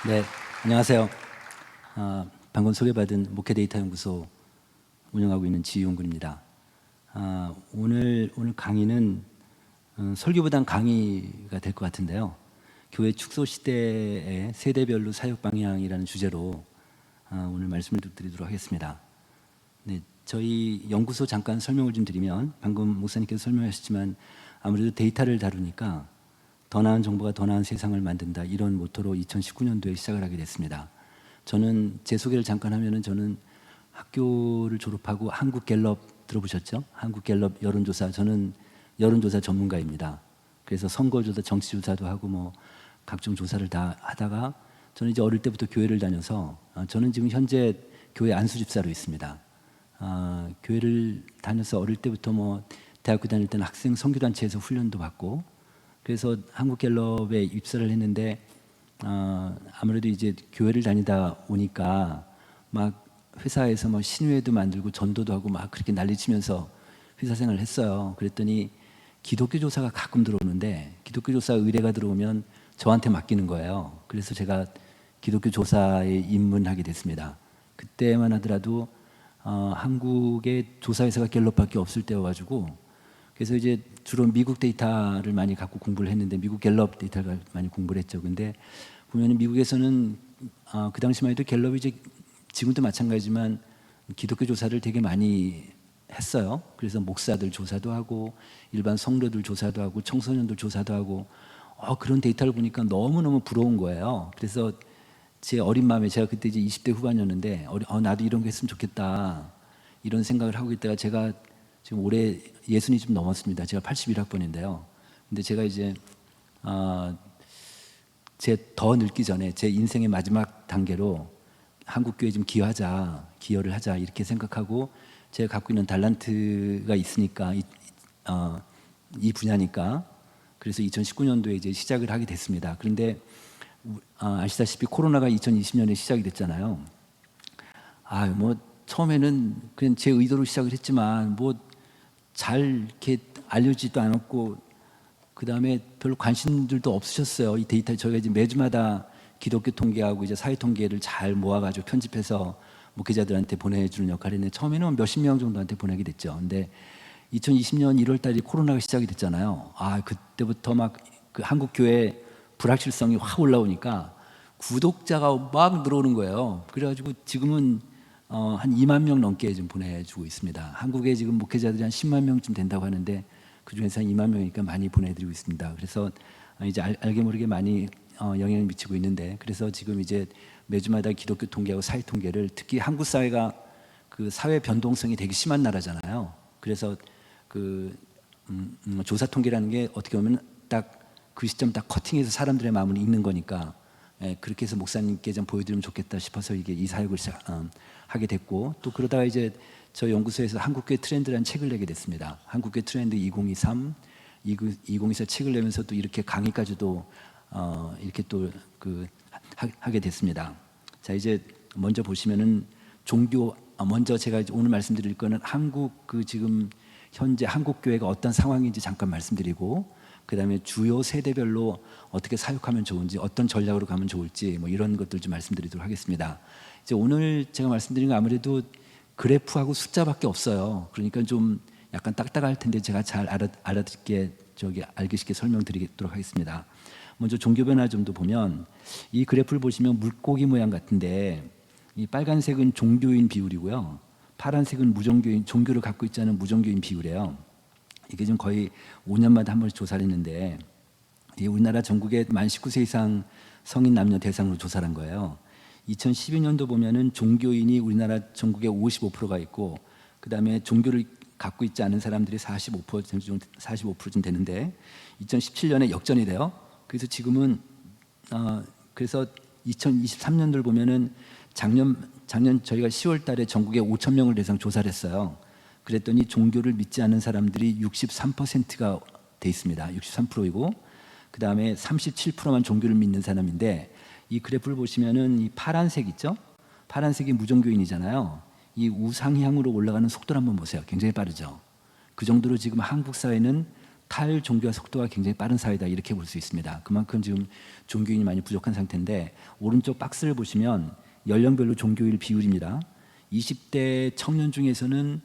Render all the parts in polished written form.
네, 안녕하세요. 방금 소개받은 목회데이터 연구소 운영하고 있는 지윤군입니다. 오늘 강의는 설교보단 강의가 될 것 같은데요. 교회 축소 시대의 세대별로 사역 방향이라는 주제로 오늘 말씀을 드리도록 하겠습니다. 네, 저희 연구소 잠깐 설명을 좀 드리면, 방금 목사님께서 설명하셨지만 아무래도 데이터를 다루니까 더 나은 정보가 더 나은 세상을 만든다, 이런 모토로 2019년도에 시작을 하게 됐습니다. 저는 제 소개를 잠깐 하면은, 저는 학교를 졸업하고 한국갤럽 들어보셨죠? 한국갤럽 여론조사, 저는 여론조사 전문가입니다. 그래서 선거조사, 정치조사도 하고 뭐 각종 조사를 다 하다가, 저는 이제 어릴 때부터 교회를 다녀서 저는 지금 현재 교회 안수집사로 있습니다. 교회를 다녀서 어릴 때부터 뭐 대학교 다닐 때는 학생 선교단체에서 훈련도 받고, 그래서 한국갤럽에 입사를 했는데, 아무래도 이제 교회를 다니다 오니까 막 회사에서 뭐 신회도 만들고 전도도 하고 막 그렇게 난리치면서 회사 생활을 했어요. 그랬더니 기독교 조사가 가끔 들어오는데, 기독교 조사 의뢰가 들어오면 저한테 맡기는 거예요. 그래서 제가 기독교 조사에 입문하게 됐습니다. 그때만 하더라도 한국에 조사회사가 갤럽밖에 없을 때여가지고, 그래서 이제 주로 미국 데이터를 많이 갖고 공부를 했는데, 미국 갤럽 데이터를 많이 공부를 했죠. 근데 보면 미국에서는 그 당시만 해도 갤럽이 이제 지금도 마찬가지지만 기독교 조사를 되게 많이 했어요. 그래서 목사들 조사도 하고 일반 성도들 조사도 하고 청소년들 조사도 하고, 그런 데이터를 보니까 너무너무 부러운 거예요. 그래서 제 어린 마음에, 제가 그때 이제 20대 후반이었는데, 나도 이런 거 했으면 좋겠다, 이런 생각을 하고 있다가, 제가 지금 올해 60이 좀 넘었습니다. 제가 81학번인데요. 근데 제가 이제 제 더 늙기 전에 제 인생의 마지막 단계로 한국교회에 좀 기여를 하자, 이렇게 생각하고, 제가 갖고 있는 달란트가 있으니까 이 분야니까, 그래서 2019년도에 이제 시작을 하게 됐습니다. 그런데 아시다시피 코로나가 2020년에 시작이 됐잖아요. 뭐 처음에는 그냥 제 의도로 시작을 했지만 뭐 잘 이렇게 알려지지도 않았고, 그 다음에 별로 관심들도 없으셨어요. 이 데이터 저희가 이제 매주마다 기독교 통계하고 이제 사회 통계를 잘 모아가지고 편집해서 목회자들한테 보내주는 역할을 했는데, 처음에는 몇십 명 정도한테 보내게 됐죠. 근데 2020년 1월달에 코로나가 시작이 됐잖아요. 그때부터 막 그 한국 교회 불확실성이 확 올라오니까 구독자가 막 늘어오는 거예요. 그래가지고 지금은 한 2만 명 넘게 좀 보내주고 있습니다. 한국에 지금 목회자들이 한 10만 명쯤 된다고 하는데, 그 중에서 한 2만 명이니까 많이 보내드리고 있습니다. 그래서 이제 알게 모르게 많이 영향을 미치고 있는데, 그래서 지금 이제 매주마다 기독교 통계하고 사회 통계를, 특히 한국 사회가 그 사회 변동성이 되게 심한 나라잖아요. 그래서 그 조사 통계라는 게 어떻게 보면 딱 그 시점 딱 커팅해서 사람들의 마음을 읽는 거니까, 그렇게 해서 목사님께 좀 보여드리면 좋겠다 싶어서 이게 이 사역을 하게 됐고, 또 그러다가 이제 저 연구소에서 한국교회 트렌드라는 책을 내게 됐습니다. 한국교회 트렌드 2023, 2024 책을 내면서 또 이렇게 강의까지도 이렇게 또 하게 됐습니다. 자, 이제 먼저 보시면은 먼저 제가 오늘 말씀드릴 거는 한국 지금 현재 한국 교회가 어떤 상황인지 잠깐 말씀드리고, 그 다음에 주요 세대별로 어떻게 사역하면 좋은지, 어떤 전략으로 가면 좋을지, 뭐 이런 것들 좀 말씀드리도록 하겠습니다. 이제 오늘 제가 말씀드린 거 아무래도 그래프하고 숫자밖에 없어요. 그러니까 좀 약간 딱딱할 텐데, 제가 잘 알아듣게 알기 쉽게 설명드리도록 하겠습니다. 먼저 종교 변화점도 보면, 이 그래프를 보시면 물고기 모양 같은데, 이 빨간색은 종교인 비율이고요, 파란색은 무종교인, 종교를 갖고 있지 않은 무종교인 비율이에요. 이게 좀 거의 5년마다 한 번씩 조사를 했는데, 우리나라 전국에 만 19세 이상 성인 남녀 대상으로 조사를 한 거예요. 2012년도 보면은 종교인이 우리나라 전국에 55%가 있고, 그 다음에 종교를 갖고 있지 않은 사람들이 45% 되는데, 2017년에 역전이 돼요. 그래서 지금은 그래서 2023년도를 보면은 작년 저희가 10월달에 전국에 5천 명을 대상 조사를 했어요. 그랬더니 종교를 믿지 않는 사람들이 63%가 돼 있습니다. 63%이고, 그 다음에 37%만 종교를 믿는 사람인데, 이 그래프를 보시면은 이 파란색 있죠? 파란색이 무종교인이잖아요. 이 우상향으로 올라가는 속도를 한번 보세요. 굉장히 빠르죠. 그 정도로 지금 한국 사회는 탈종교화 속도가 굉장히 빠른 사회다 이렇게 볼 수 있습니다. 그만큼 지금 종교인이 많이 부족한 상태인데 오른쪽 박스를 보시면 연령별로 종교일 비율입니다. 20대 청년 중에서는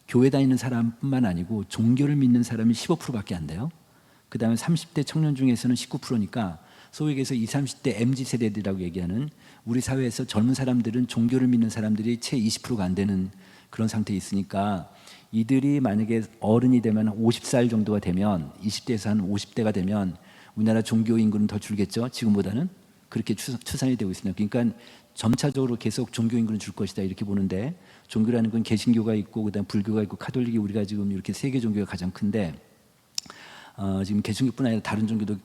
교회 다니는 사람뿐만 아니고 종교를 믿는 사람이 15%밖에 안 돼요. 그 다음에 30대 청년 중에서는 19%니까 소위 얘기해서 20, 30대 MZ세대들이라고 얘기하는 우리 사회에서 젊은 사람들은 종교를 믿는 사람들이 채 20%가 안 되는 그런 상태에 있으니까 이들이 만약에 어른이 되면 50살 정도가 되면 20대에서 한 50대가 되면 우리나라 종교 인구는 더 줄겠죠. 지금보다는 그렇게 추산이 되고 있습니다. 그러니까 점차적으로 계속 종교 인구는 줄 것이다 이렇게 보는데 종교라는 건 개신교가 있고 그다음 불교가 있고 카톨릭이 우리가 지금 이렇게 세 개 종교가 가장 큰데 지금 개신교뿐 아니라 다른 종교도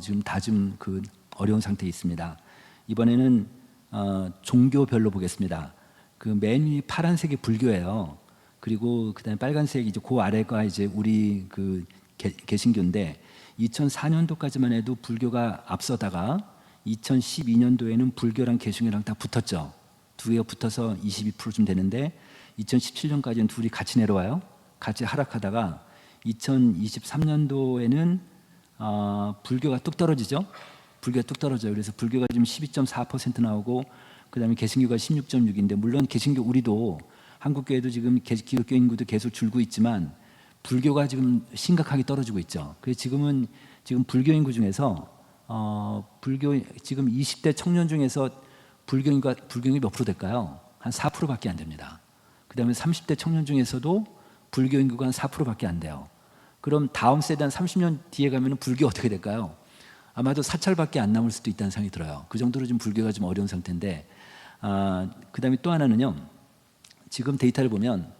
지금 다 좀 그 어려운 상태에 있습니다. 이번에는 종교별로 보겠습니다. 그 맨 위 파란색이 불교예요. 그리고 그다음에 빨간색이 이제 그 아래가 이제 우리 그 개신교인데 2004년도까지만 해도 불교가 앞서다가 2012년도에는 불교랑 개신교랑 다 붙었죠. 두 개가 붙어서 22%쯤 되는데 2017년까지는 둘이 같이 내려와요. 같이 하락하다가 2023년도에는 불교가 뚝 떨어지죠. 불교가 뚝 떨어져요. 그래서 불교가 지금 12.4% 나오고 그다음에 개신교가 16.6인데 물론 개신교 우리도 한국교회도 지금 기독교 인구도 계속 줄고 있지만 불교가 지금 심각하게 떨어지고 있죠. 그래서 지금 불교 인구 중에서 불교 지금 20대 청년 중에서 불교 인구가 몇 프로 될까요? 한 4%밖에 안 됩니다. 그다음에 30대 청년 중에서도 불교 인구가 한 4%밖에 안 돼요. 그럼 다음 세대 한 30년 뒤에 가면 불교 어떻게 될까요? 아마도 사찰밖에 안 남을 수도 있다는 생각이 들어요. 그 정도로 지금 불교가 좀 어려운 상태인데 그다음에 또 하나는요. 지금 데이터를 보면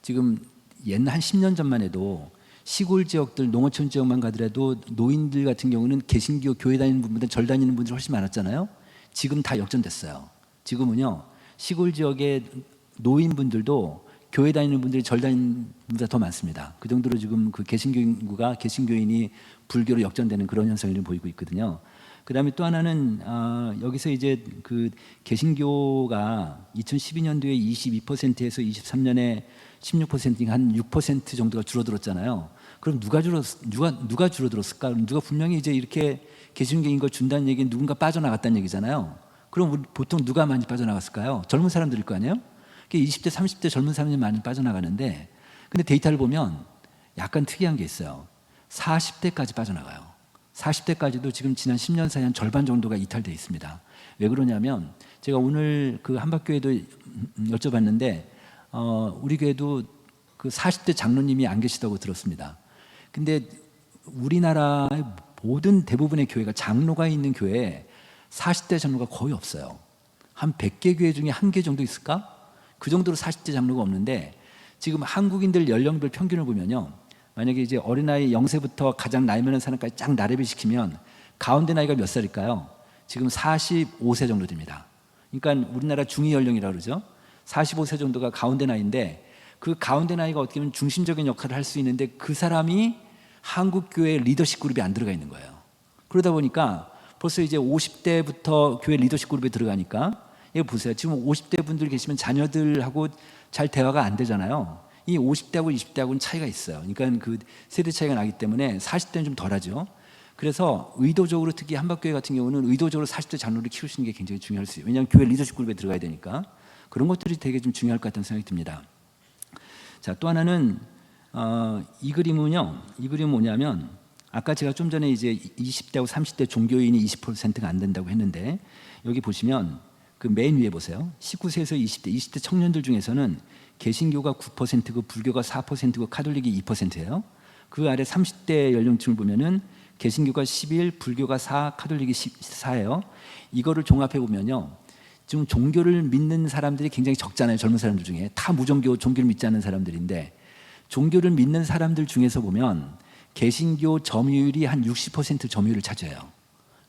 지금 옛날 한 10년 전만 해도 시골 지역들 농어촌 지역만 가더라도 노인들 같은 경우는 개신교 교회 다니는 분보다 절 다니는 분들이 훨씬 많았잖아요. 지금 다 역전됐어요. 지금은요 시골 지역의 노인분들도 교회 다니는 분들이 절 다니는 분보다 더 많습니다. 그 정도로 지금 그 개신교 인구가 개신교인이 불교로 역전되는 그런 현상을 보이고 있거든요. 그다음에 또 하나는 여기서 이제 그 개신교가 2012년도에 22%에서 23년에 16%, 한 6% 정도가 줄어들었잖아요. 그럼 누가 줄어들었을까? 누가 분명히 이제 이렇게 개신교인 걸 준다는 얘기는 누군가 빠져나갔다는 얘기잖아요. 그럼 보통 누가 많이 빠져나갔을까요? 젊은 사람들일 거 아니에요? 20대, 30대 젊은 사람들이 많이 빠져나가는데 근데 데이터를 보면 약간 특이한 게 있어요. 40대까지 빠져나가요. 40대까지도 지금 지난 10년 사이 한 절반 정도가 이탈되어 있습니다. 왜 그러냐면 제가 오늘 그 한박교회도 여쭤봤는데 우리 교회도 그 40대 장로님이 안 계시다고 들었습니다. 근데 우리나라의 모든 대부분의 교회가 장로가 있는 교회에 40대 장로가 거의 없어요. 한 100개 교회 중에 1개 정도 있을까? 그 정도로 40대 장로가 없는데 지금 한국인들 연령별 평균을 보면요. 만약에 이제 어린아이 0세부터 가장 나이 많은 사람까지 쫙 나래비 시키면 가운데 나이가 몇 살일까요? 지금 45세 정도 됩니다. 그러니까 우리나라 중위 연령이라고 그러죠. 45세 정도가 가운데 나이인데 그 가운데 나이가 어떻게 보면 중심적인 역할을 할 수 있는데 그 사람이 한국교회 리더십 그룹에 안 들어가 있는 거예요. 그러다 보니까 벌써 이제 50대부터 교회 리더십 그룹에 들어가니까 이거 보세요. 지금 50대 분들 계시면 자녀들하고 잘 대화가 안 되잖아요. 이 50대하고 20대하고는 차이가 있어요. 그러니까 그 세대 차이가 나기 때문에 40대는 좀 덜하죠. 그래서 의도적으로 특히 한박교회 같은 경우는 의도적으로 40대 장로를 키우시는 게 굉장히 중요할 수 있어요. 왜냐하면 교회 리더십 그룹에 들어가야 되니까 그런 것들이 되게 좀 중요할 것 같다는 생각이 듭니다. 자, 또 하나는 이 그림은요. 이 그림은 뭐냐면 아까 제가 좀 전에 이제 20대하고 30대 종교인이 20%가 안 된다고 했는데 여기 보시면 그 맨 위에 보세요. 19세에서 20대 청년들 중에서는 개신교가 9%고 불교가 4%고 카톨릭이 2%예요. 그 아래 30대 연령층을 보면은 개신교가 11, 불교가 4, 카톨릭이 14예요. 이거를 종합해 보면요. 지금 종교를 믿는 사람들이 굉장히 적잖아요. 젊은 사람들 중에 다 무종교, 종교를 믿지 않는 사람들인데 종교를 믿는 사람들 중에서 보면 개신교 점유율이 한 60% 점유율을 차지해요.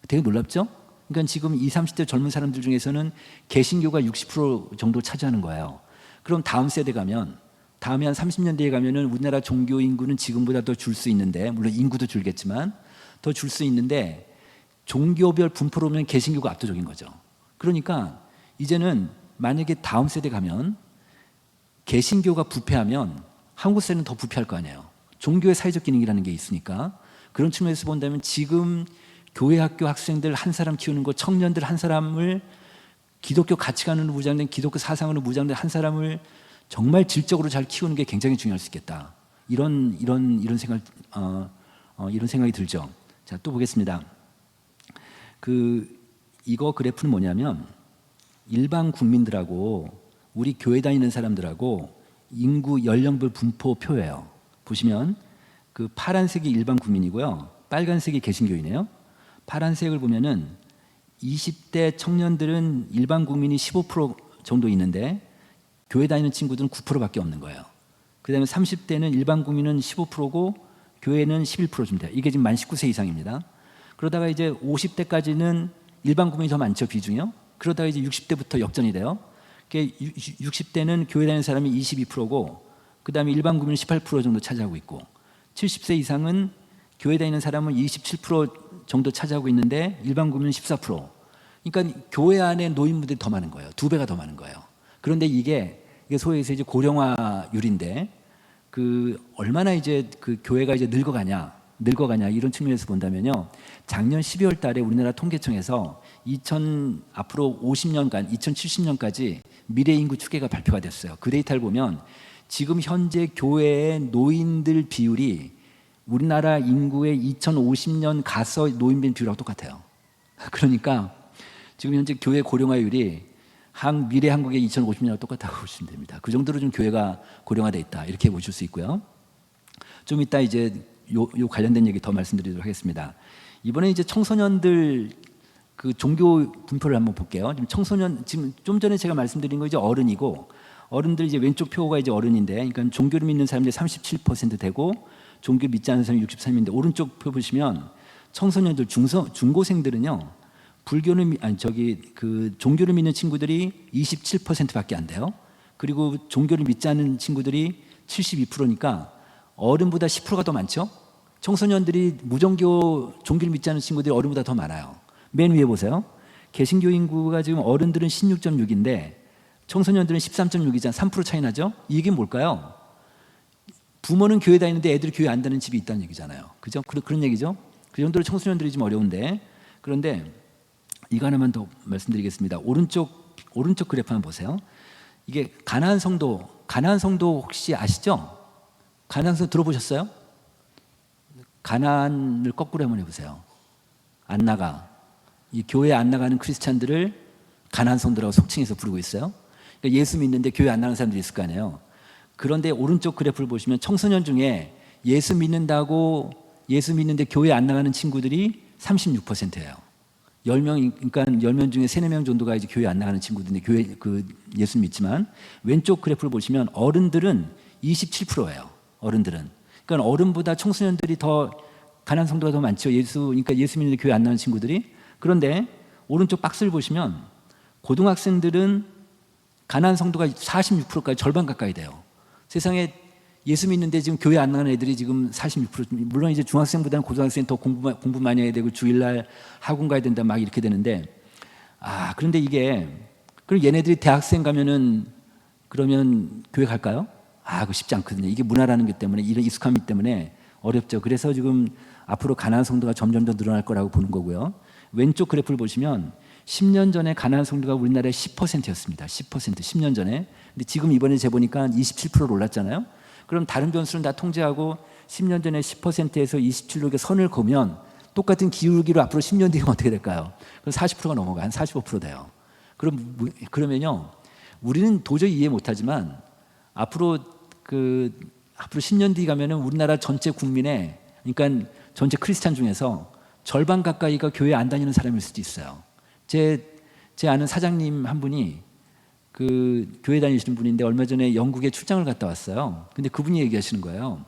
되게 놀랍죠? 그러니까 지금 20, 30대 젊은 사람들 중에서는 개신교가 60% 정도 차지하는 거예요. 그럼 다음 세대 가면 다음에 한 30년 뒤에 가면은 우리나라 종교 인구는 지금보다 더 줄 수 있는데 물론 인구도 줄겠지만 더 줄 수 있는데 종교별 분포로 보면 개신교가 압도적인 거죠. 그러니까 이제는 만약에 다음 세대 가면 개신교가 부패하면 한국 사회는 더 부패할 거 아니에요. 종교의 사회적 기능이라는 게 있으니까 그런 측면에서 본다면 지금 교회 학교 학생들 한 사람 키우는 거, 청년들 한 사람을 기독교 가치관으로 무장된, 기독교 사상으로 무장된 한 사람을 정말 질적으로 잘 키우는 게 굉장히 중요할 수 있겠다. 이런 생각이 들죠. 자, 또 보겠습니다. 이거 그래프는 뭐냐면 일반 국민들하고 우리 교회 다니는 사람들하고 인구 연령별 분포표예요. 보시면 그 파란색이 일반 국민이고요. 빨간색이 개신교이네요. 파란색을 보면은 20대 청년들은 일반 국민이 15% 정도 있는데 교회 다니는 친구들은 9%밖에 없는 거예요. 그 다음에 30대는 일반 국민은 15%고 교회는 11%쯤 돼요. 이게 지금 만 19세 이상입니다. 그러다가 이제 50대까지는 일반 국민이 더 많죠, 비중이요. 그러다가 이제 60대부터 역전이 돼요. 60대는 교회 다니는 사람이 22%고 그 다음에 일반 국민은 18% 정도 차지하고 있고 70세 이상은 교회 다니는 사람은 27% 정도 차지하고 있는데 일반 국민은 14%. 그러니까 교회 안에 노인분들이 더 많은 거예요. 2배가 더 많은 거예요. 그런데 이게 소위 해서 이제 고령화율인데 얼마나 이제 그 교회가 이제 늙어가냐 이런 측면에서 본다면요. 작년 12월 달에 우리나라 통계청에서 앞으로 50년간 2070년까지 미래 인구 추계가 발표가 됐어요. 그 데이터를 보면 지금 현재 교회의 노인들 비율이 우리나라 인구의 2050년 가서 노인빈 비율하고 똑같아요. 그러니까 지금 현재 교회 고령화율이 미래 한국의 2050년하고 똑같다고 보시면 됩니다. 그 정도로 좀 교회가 고령화돼 있다 이렇게 보실 수 있고요. 좀 이따 이제 요 관련된 얘기 더 말씀드리도록 하겠습니다. 이번에 이제 청소년들 그 종교 분포를 한번 볼게요. 지금 좀 전에 제가 말씀드린 거 이제 어른이고 어른들 이제 왼쪽 표가 이제 어른인데, 그러니까 종교를 믿는 사람들이 37% 되고 종교 믿지 않는 사람이 63인데 오른쪽 표 보시면 청소년들 중고생들은요. 종교를 믿는 친구들이 27%밖에 안 돼요. 그리고 종교를 믿지 않는 친구들이 72%니까 어른보다 10%가 더 많죠. 청소년들이 무종교 종교를 믿지 않는 친구들이 어른보다 더 많아요. 맨 위에 보세요. 개신교 인구가 지금 어른들은 16.6인데 청소년들은 13.6이잖아요. 3% 차이 나죠. 이게 뭘까요? 부모는 교회 다니는데 애들이 교회 안 다니는 집이 있다는 얘기잖아요. 그죠? 그런 얘기죠. 그 정도로 청소년들이 좀 어려운데, 그런데 이거 하나만 더 말씀드리겠습니다. 오른쪽 그래프 한번 보세요. 이게 가나안 성도 혹시 아시죠? 가나안 성도 들어보셨어요? 가나안을 거꾸로 한번 해보세요. 안 나가. 이 교회 안 나가는 크리스찬들을 가나안 성도라고 속칭해서 부르고 있어요. 그러니까 예수 믿는데 교회 안 나가는 사람들이 있을 거 아니에요. 그런데 오른쪽 그래프를 보시면 청소년 중에 예수 믿는데 교회 안 나가는 친구들이 36%예요. 10명, 그러니까 10명 중에 3, 4명 정도가 이제 교회 안 나가는 친구들인데 예수 믿지만, 왼쪽 그래프를 보시면 어른들은 27%예요. 어른들은. 그러니까 어른보다 청소년들이 더 가난한 성도가 더 많죠. 그러니까 예수 믿는데 교회 안 나가는 친구들이. 그런데 오른쪽 박스를 보시면 고등학생들은 가난한 성도가 46%까지 절반 가까이 돼요. 세상에 예수 믿는데 지금 교회 안 나가는 애들이 지금 46%. 물론 이제 중학생보다는 고등학생이 더 공부 많이 해야 되고 주일날 학원 가야 된다 막 이렇게 되는데, 그런데 그럼 얘네들이 대학생 가면은 그러면 교회 갈까요? 그거 쉽지 않거든요. 이게 문화라는 것 때문에, 이런 익숙함이 때문에 어렵죠. 그래서 지금 앞으로 가난한 성도가 점점 더 늘어날 거라고 보는 거고요. 왼쪽 그래프를 보시면 10년 전에 가난한 성도가 우리나라에 10%였습니다. 10%, 10년 전에. 근데 지금 이번에 재보니까 27%로 올랐잖아요. 그럼 다른 변수는 다 통제하고 10년 전에 10%에서 27로 선을 그으면 똑같은 기울기로 앞으로 10년 뒤에 어떻게 될까요? 그럼 40%가 넘어가, 한 45% 돼요. 그러면요, 우리는 도저히 이해 못하지만 앞으로 10년 뒤 가면은 우리나라 전체 국민의, 그러니까 전체 크리스찬 중에서 절반 가까이가 교회 안 다니는 사람일 수도 있어요. 제 아는 사장님 한 분이 교회 다니시는 분인데 얼마 전에 영국에 출장을 갔다 왔어요. 근데 그분이 얘기하시는 거예요.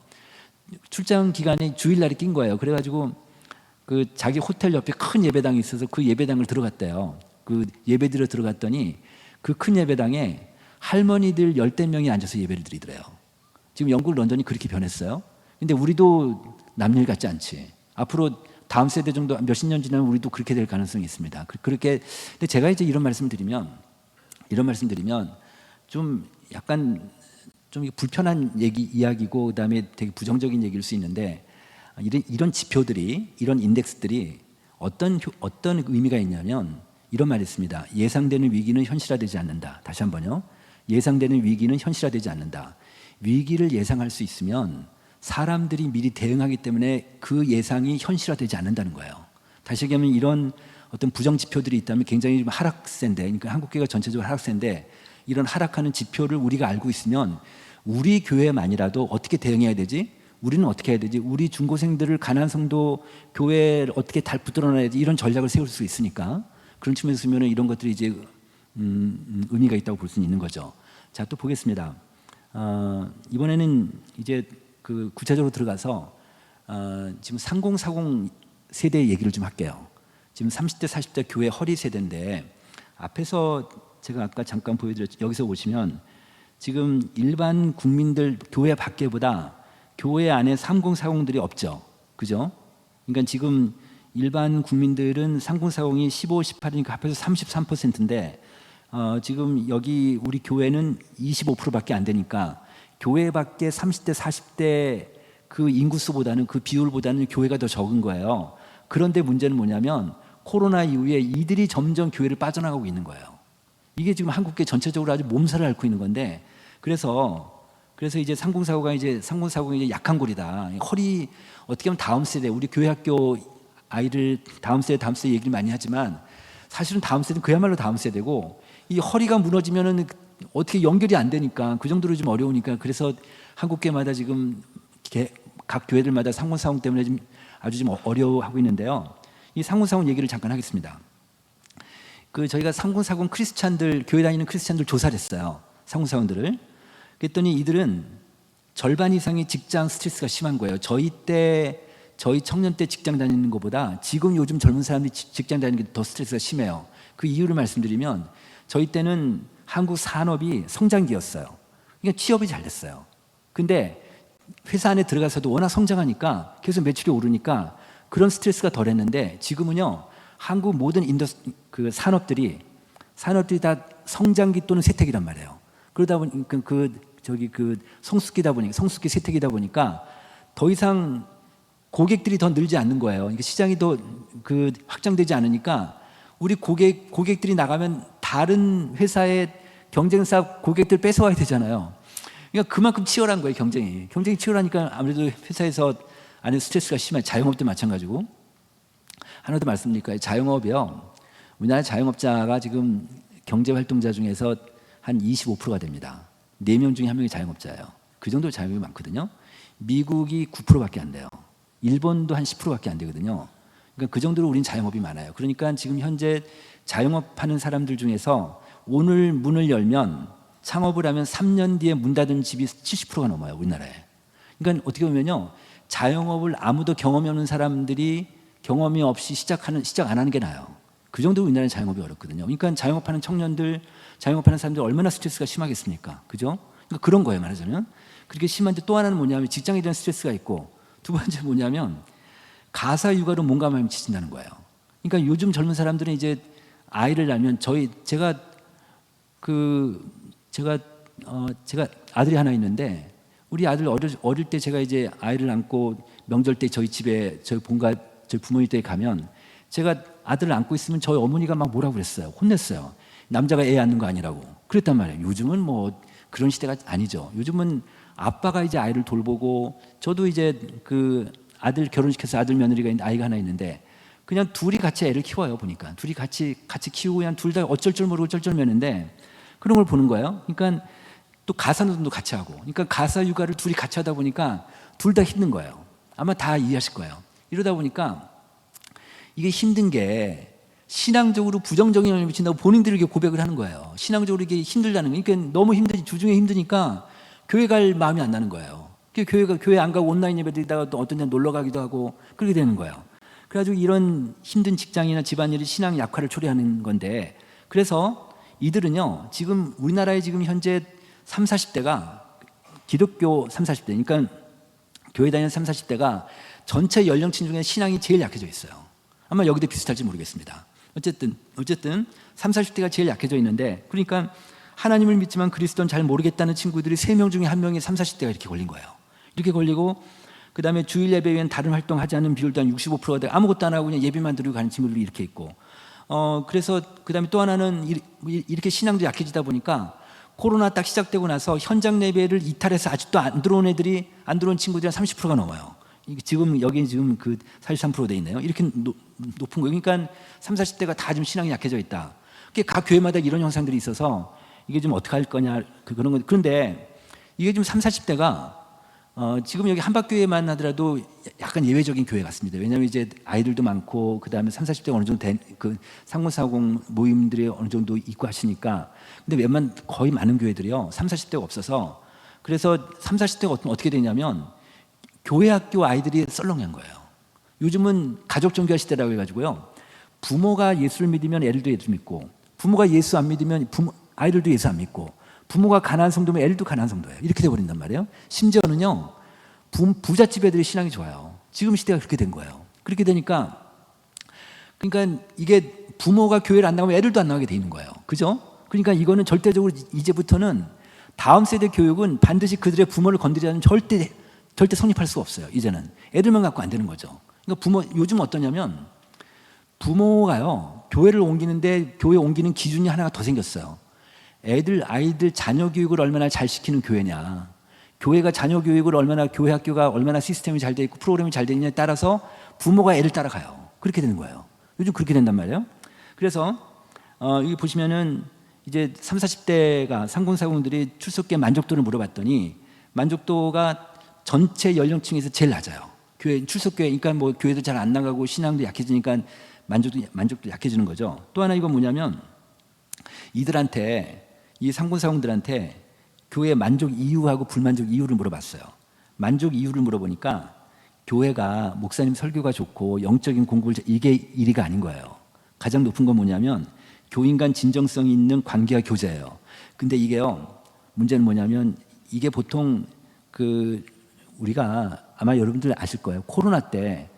출장 기간이 주일날이 낀 거예요. 그래가지고 자기 호텔 옆에 큰 예배당이 있어서 그 예배당을 들어갔대요. 그 예배 드려 들어갔더니 그 큰 예배당에 할머니들 10대명이 앉아서 예배를 드리더래요. 지금 영국 런던이 그렇게 변했어요. 근데 우리도 남일 같지 않지. 앞으로 다음 세대 정도 몇십 년 지나면 우리도 그렇게 될 가능성이 있습니다. 근데 제가 이제 이런 말씀을 드리면 좀 약간 좀 불편한 이야기고 그다음에 되게 부정적인 얘기일 수 있는데, 이런 지표들이, 이런 인덱스들이 어떤 의미가 있냐면 이런 말이 있습니다. 예상되는 위기는 현실화되지 않는다. 다시 한번요. 예상되는 위기는 현실화되지 않는다. 위기를 예상할 수 있으면 사람들이 미리 대응하기 때문에 그 예상이 현실화되지 않는다는 거예요. 다시 얘기하면 이런 어떤 부정 지표들이 있다면 굉장히 좀 하락세인데, 그러니까 한국교회가 전체적으로 하락세인데, 이런 하락하는 지표를 우리가 알고 있으면 우리 교회만이라도 어떻게 대응해야 되지? 우리는 어떻게 해야 되지? 우리 중고생들을 가난한 성도 교회를 어떻게 달 붙들어놔야지? 이런 전략을 세울 수 있으니까, 그런 측면에서 보면 이런 것들이 이제 의미가 있다고 볼 수 있는 거죠. 자, 또 보겠습니다. 이번에는 이제 그 구체적으로 들어가서 지금 3040 세대 얘기를 좀 할게요. 지금 30대 40대 교회 허리 세대인데, 앞에서 제가 아까 잠깐 보여드렸죠. 여기서 보시면 지금 일반 국민들 교회 밖에보다 교회 안에 3040들이 없죠. 그죠? 그러니까 지금 일반 국민들은 3040이 15, 18이니까 합해서 33%인데 지금 여기 우리 교회는 25%밖에 안 되니까 교회 밖에 30대 40대 그 인구수보다는, 그 비율보다는 교회가 더 적은 거예요. 그런데 문제는 뭐냐면 코로나 이후에 이들이 점점 교회를 빠져나가고 있는 거예요. 이게 지금 한국교회 전체적으로 아주 몸살을 앓고 있는 건데, 그래서 이제 3040이 이제 약한 골이다. 허리, 어떻게 하면 다음 세대, 우리 교회 학교 아이들 다음 세대 얘기를 많이 하지만 사실은 다음 세대는 그야말로 다음 세대고, 이 허리가 무너지면은 어떻게 연결이 안 되니까 그 정도로 좀 어려우니까, 그래서 한국교회마다 지금 각 교회들마다 3040 때문에 좀 아주 좀 어려워하고 있는데요. 이 3040 얘기를 잠깐 하겠습니다. 저희가 3040 크리스찬들, 교회 다니는 크리스찬들 조사를 했어요. 3040들을. 그랬더니 이들은 절반 이상이 직장 스트레스가 심한 거예요. 저희 청년 때 직장 다니는 것보다 지금 요즘 젊은 사람들이 직장 다니는 게 더 스트레스가 심해요. 그 이유를 말씀드리면, 저희 때는 한국 산업이 성장기였어요. 그러니까 취업이 잘 됐어요. 근데 회사 안에 들어가서도 워낙 성장하니까 계속 매출이 오르니까 그런 스트레스가 덜했는데, 지금은요 한국 모든 산업들이 다 성장기 또는 세태기란 말이에요. 그러다 보니까 성숙기 세태기다 보니까 더 이상 고객들이 더 늘지 않는 거예요. 그러니까 시장이 더 확장되지 않으니까 우리 고객들이 나가면 다른 회사의 경쟁사 고객들 뺏어와야 되잖아요. 그러니까 그만큼 치열한 거예요, 경쟁이 치열하니까 아무래도 회사에서 안에 스트레스가 심한, 자영업도 마찬가지고. 하나 더 말씀드릴까요? 자영업이요, 우리나라 자영업자가 지금 경제활동자 중에서 한 25%가 됩니다. 4명 중에 1명이 자영업자예요. 그 정도 자영업이 많거든요. 미국이 9%밖에 안 돼요. 일본도 한 10%밖에 안 되거든요. 그러니까 그 정도로 우린 자영업이 많아요. 그러니까 지금 현재 자영업하는 사람들 중에서 오늘 문을 열면, 창업을 하면 3년 뒤에 문 닫은 집이 70%가 넘어요, 우리나라에. 그러니까 어떻게 보면요, 자영업을 아무도 경험이 없는 사람들이 경험이 없이 시작 안 하는 게 나아요. 그 정도로 우리나라는 자영업이 어렵거든요. 그러니까 자영업하는 청년들, 자영업하는 사람들 얼마나 스트레스가 심하겠습니까? 그죠? 그러니까 그런 거예요, 말하자면. 그렇게 심한데, 또 하나는 뭐냐면 직장에 대한 스트레스가 있고, 두 번째 뭐냐면 가사 육아로 몸감을 미친다는 거예요. 그러니까 요즘 젊은 사람들은 이제 아이를 낳으면, 제가 아들이 하나 있는데, 우리 아들 어릴 때 제가 이제 아이를 안고 명절 때 저희 집에 저희 부모님 댁에 가면, 제가 아들을 안고 있으면 저희 어머니가 막 뭐라고 그랬어요. 혼냈어요. 남자가 애 안는 거 아니라고 그랬단 말이에요. 요즘은 뭐 그런 시대가 아니죠. 요즘은 아빠가 이제 아이를 돌보고, 저도 이제 아들 결혼시켜서 아들 며느리가 아이가 하나 있는데, 그냥 둘이 같이 애를 키워요. 보니까 둘이 같이 키우고, 그냥 둘 다 어쩔 줄 모르고 쩔쩔매는데 그런 걸 보는 거예요. 그러니까 또 가사노동도 같이 하고, 그러니까 가사 육아를 둘이 같이 하다 보니까 둘 다 힘든 거예요. 아마 다 이해하실 거예요. 이러다 보니까 이게 힘든 게 신앙적으로 부정적인 영향을 미친다고 본인들이 이렇게 고백을 하는 거예요. 신앙적으로 이게 힘들다는 거. 그러니까 너무 주중에 힘드니까 교회 갈 마음이 안 나는 거예요. 교회 안 가고 온라인 예배 드리다가 또 어떤 데 놀러 가기도 하고 그렇게 되는 거예요. 그래가지고 이런 힘든 직장이나 집안일이 신앙 약화를 초래하는 건데, 그래서 이들은요, 지금 우리나라에 지금 현재 30, 40대가 기독교 30, 40대, 그러니까 교회 다니는 30, 40대가 전체 연령층 중에 신앙이 제일 약해져 있어요. 아마 여기도 비슷할지 모르겠습니다. 어쨌든 30, 40대가 제일 약해져 있는데, 그러니까 하나님을 믿지만 그리스도는 잘 모르겠다는 친구들이 3명 중에 1명이 30, 40대가 이렇게 걸린 거예요. 이렇게 걸리고, 그다음에 주일 예배 외엔 다른 활동 하지 않는 비율도 한 65%가 되고 아무것도 안 하고 그냥 예배만 드리고 가는 친구들이 이렇게 있고 그래서 그다음에 또 하나는 이렇게 신앙도 약해지다 보니까 코로나 딱 시작되고 나서 현장 예배를 이탈해서 아직도 안 들어온 친구들이 한 30%가 넘어요. 지금 여기 지금 그 43%돼 있네요. 이렇게 높은 거예요. 그러니까 30, 40대가 다 지금 신앙이 약해져 있다. 각 교회마다 이런 현상들이 있어서 이게 좀 어떻게 할 거냐 그런 거. 그런데 이게 지금 30, 40대가 지금 여기 한박교회만 하더라도 약간 예외적인 교회 같습니다. 왜냐하면 이제 아이들도 많고 그 다음에 30, 40대가 어느 정도 그 상무사공 모임들이 어느 정도 있고 하시니까. 근데 거의 많은 교회들이요 30, 40대가 없어서 그래서 30, 40대가 어떻게 되냐면 교회 학교 아이들이 썰렁한 거예요. 요즘은 가족 종교 시대라고 해가지고요. 부모가 예수를 믿으면 애들도 예수 믿고 부모가 예수 안 믿으면 아이들도 예수 안 믿고 부모가 가난한 성도면 애들도 가난한 성도예요. 이렇게 돼버린단 말이에요. 심지어는요 부잣집 애들이 신앙이 좋아요. 지금 시대가 그렇게 된 거예요. 그렇게 되니까 그러니까 이게 부모가 교회를 안 나가면 애들도 안 나가게 돼 있는 거예요. 그죠? 그러니까 이거는 절대적으로 이제부터는 다음 세대 교육은 반드시 그들의 부모를 건드리지 않으면 절대 성립할 수가 없어요. 이제는 애들만 갖고 안 되는 거죠. 그러니까 요즘 어떠냐면 부모가요 교회를 옮기는데 교회 옮기는 기준이 하나가 더 생겼어요. 아이들 자녀 교육을 얼마나 잘 시키는 교회냐, 교회가 자녀 교육을 교회 학교가 얼마나 시스템이 잘 돼 있고 프로그램이 잘 돼 있냐에 따라서 부모가 애를 따라가요. 그렇게 되는 거예요. 요즘 그렇게 된단 말이에요. 그래서 여기 보시면은 이제 30, 40대가 상공사공들이 출석기에 만족도를 물어봤더니 만족도가 전체 연령층에서 제일 낮아요. 교회 출석교회, 그러니까 뭐 교회도 잘 안 나가고 신앙도 약해지니까 만족도 약해지는 거죠. 또 하나 이건 뭐냐면 이 상공사공들한테 교회 만족 이유하고 불만족 이유를 물어봤어요. 만족 이유를 물어보니까 교회가 목사님 설교가 좋고 영적인 공부를 이게 1위가 아닌 거예요. 가장 높은 건 뭐냐면 교인 간 진정성이 있는 관계와 교제예요. 근데 이게요 문제는 뭐냐면 이게 보통 우리가 아마 여러분들 아실 거예요. 코로나 때